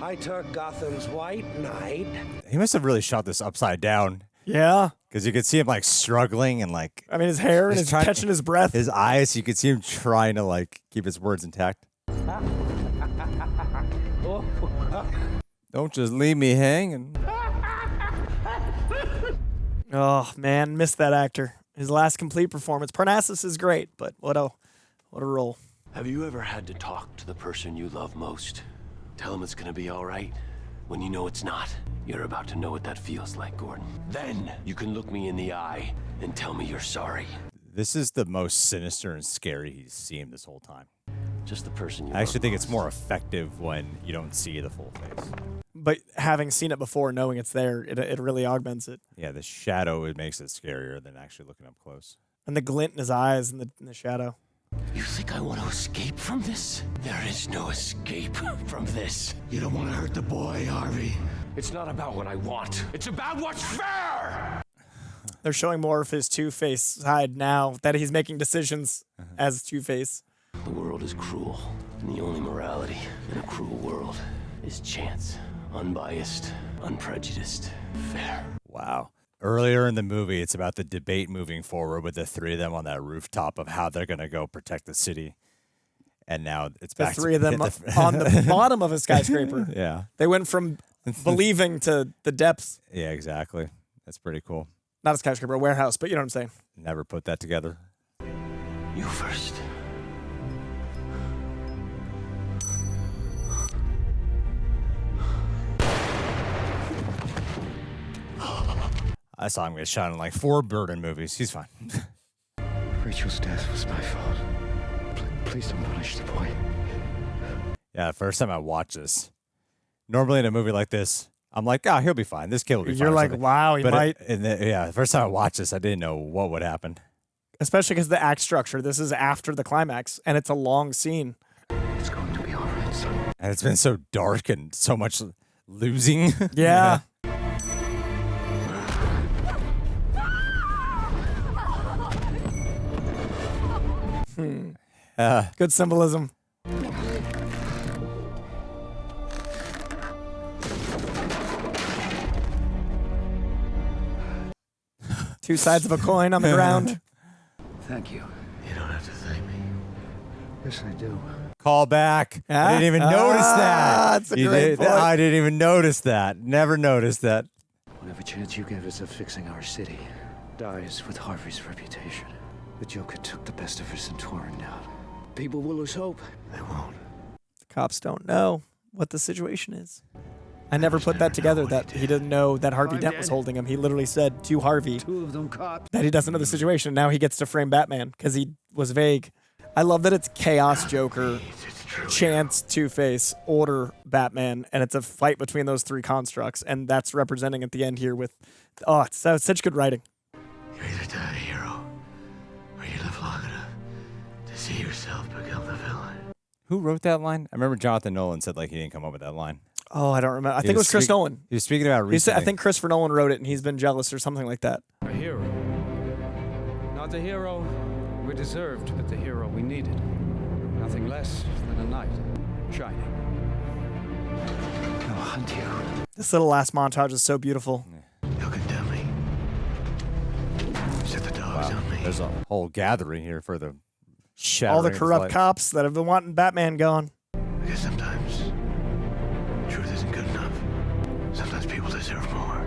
I took Gotham's White Knight. He must have really shot this upside down. Yeah. Because you could see him like struggling and like. I mean, his hair and his catching his breath. His eyes, you could see him trying to like keep his words intact. Don't just leave me hanging. Oh, man. Missed that actor. His last complete performance. Parnassus is great, but what a role. Have you ever had to talk to the person you love most? Tell them it's gonna be all right when you know it's not. You're about to know what that feels like, Gordon. Then you can look me in the eye and tell me you're sorry. This is the most sinister and scary he's seen this whole time. Just the person you I actually love think it's most. more effective when you don't see the full face. But having seen it before, knowing it's there, it really augments it. Yeah, the shadow, it makes it scarier than actually looking up close. And the glint in his eyes and in the shadow. You think I want to escape from this? There is no escape from this. You don't want to hurt the boy, Harvey. It's not about what I want. It's about what's fair! They're showing more of his Two-Face side now that he's making decisions as Two-Face. The world is cruel, and the only morality in a cruel world is chance. Unbiased, unprejudiced, fair. Wow. Earlier in the movie, it's about the debate moving forward with the three of them on that rooftop of how they're going to go protect the city. And now it's The back three to of them on the bottom of a skyscraper. Yeah. They went from believing to the depths. Yeah, exactly. That's pretty cool. Not a skyscraper, a warehouse, but you know what I'm saying. Never put that together. You first. I saw him get shot in like 4 Burton movies. He's fine. Rachel's death was my fault. Please don't punish the boy. Yeah, the first time I watched this, normally in a movie like this, I'm like, oh, he'll be fine. This kid will be fine. You're like, wow, he might. The first time I watched this, I didn't know what would happen. Especially because the act structure. This is after the climax, and it's a long scene. It's going to be all right, son. And it's been so dark and so much losing. Yeah. Good symbolism. Two sides of a coin on the ground. Thank you. You don't have to thank me. Yes, I do. Call back. I didn't even notice that. That's a great point. I didn't even notice that. Never noticed that. Whatever chance you gave us of fixing our city dies with Harvey's reputation. The Joker took the best of us and tore him down. People will lose hope. They won't. The cops don't know what the situation is. I never put that together, that he didn't know that Harvey Dent was holding him. He literally said to Harvey Two of them cops. that he doesn't know the situation. Now he gets to frame Batman because he was vague. I love that it's Chaos Joker, Chance Two-Face, Order Batman, and it's a fight between those 3 constructs, and that's representing at the end here with, it's such good writing. You either die a hero, or you live long enough to see yourself become the villain. Who wrote that line? I remember Jonathan Nolan said like he didn't come up with that line. Oh, I don't remember. I think it was Chris Nolan. He was speaking about recently. I think Christopher Nolan wrote it, and he's been jealous or something like that. A hero. Not the hero we deserved, but the hero we needed. Nothing less than a knight shining. I'll hunt you. This little last montage is so beautiful. You'll condemn me. Set the dogs on me. There's a whole gathering here for the shattering. All the corrupt cops that have been wanting Batman gone. Because sometimes truth isn't good enough. Sometimes people deserve more.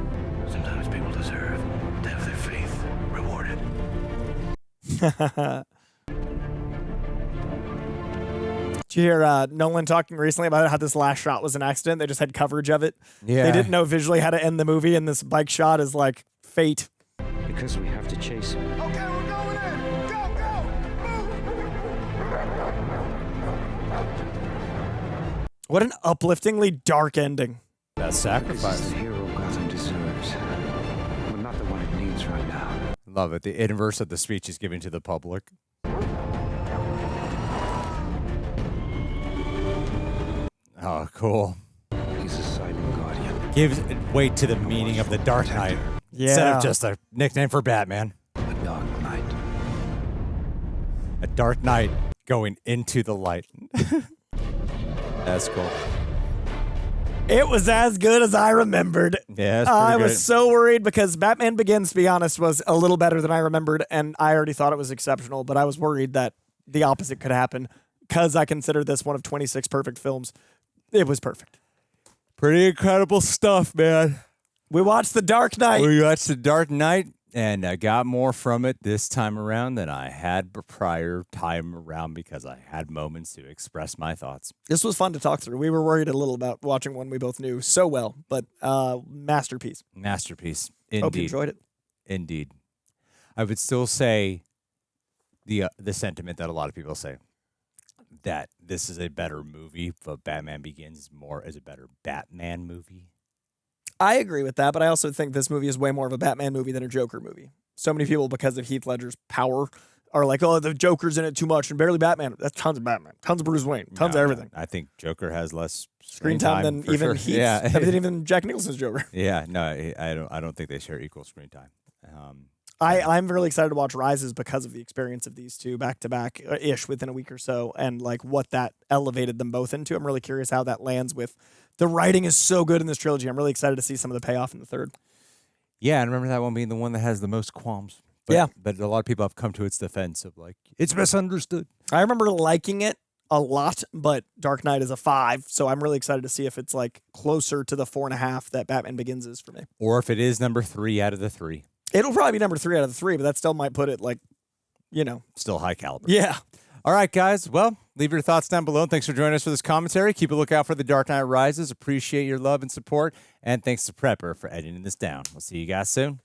Sometimes people deserve to have their faith rewarded. Did you hear Nolan talking recently about how this last shot was an accident? They just had coverage of it. Yeah. They didn't know visually how to end the movie, and this bike shot is like fate. Because we have to chase him. Okay, we're going in. Go, go. What an upliftingly dark ending. That This sacrifice. is the hero Gotham deserves, but not the one it needs right now. Love it. The inverse of the speech he's giving to the public. Oh, cool. He's a silent guardian. Gives weight to the meaning of the Dark Knight. Instead Yeah. of just a nickname for Batman. A dark knight. A Dark Knight going into the light. That's cool. It was as good as I remembered. Yeah, it's pretty I good. was so worried because Batman Begins, to be honest, was a little better than I remembered, and I already thought it was exceptional, but I was worried that the opposite could happen because I consider this one of 26 perfect films. It was perfect. Pretty incredible stuff, man. We watched The Dark Knight. We watched The Dark Knight, and I got more from it this time around than I had prior time around because I had moments to express my thoughts. This was fun to talk through. We were worried a little about watching one we both knew so well, but masterpiece. Masterpiece. Indeed. Hope you enjoyed it. Indeed. I would still say the sentiment that a lot of people say, that this is a better movie, but Batman Begins more as a better Batman movie. I agree with that, but I also think this movie is way more of a Batman movie than a Joker movie. So many people, because of Heath Ledger's power, are like, oh, the Joker's in it too much and barely Batman. That's tons of Batman, tons of Bruce Wayne, tons of everything. I think Joker has less Screen time than for even sure. Heath's, Yeah. than even Jack Nicholson's Joker. Yeah, no, I don't think they share equal screen time. I'm really excited to watch Rises because of the experience of these two back to back ish within a week or so, and like what that elevated them both into. I'm really curious how that lands with the writing is so good in this trilogy. I'm really excited to see some of the payoff in the third. Yeah, and remember that one being the one that has the most qualms. But, Yeah. But a lot of people have come to its defense of like, it's misunderstood. I remember liking it a lot, but Dark Knight is a 5, so I'm really excited to see if it's like closer to the 4.5 that Batman Begins is for me. Or if it is number 3 out of the 3. It'll probably be number 3 out of the 3, but that still might put it like, Still high caliber. Yeah. All right, guys. Well, leave your thoughts down below. Thanks for joining us for this commentary. Keep a lookout for The Dark Knight Rises. Appreciate your love and support. And thanks to Prepper for editing this down. We'll see you guys soon.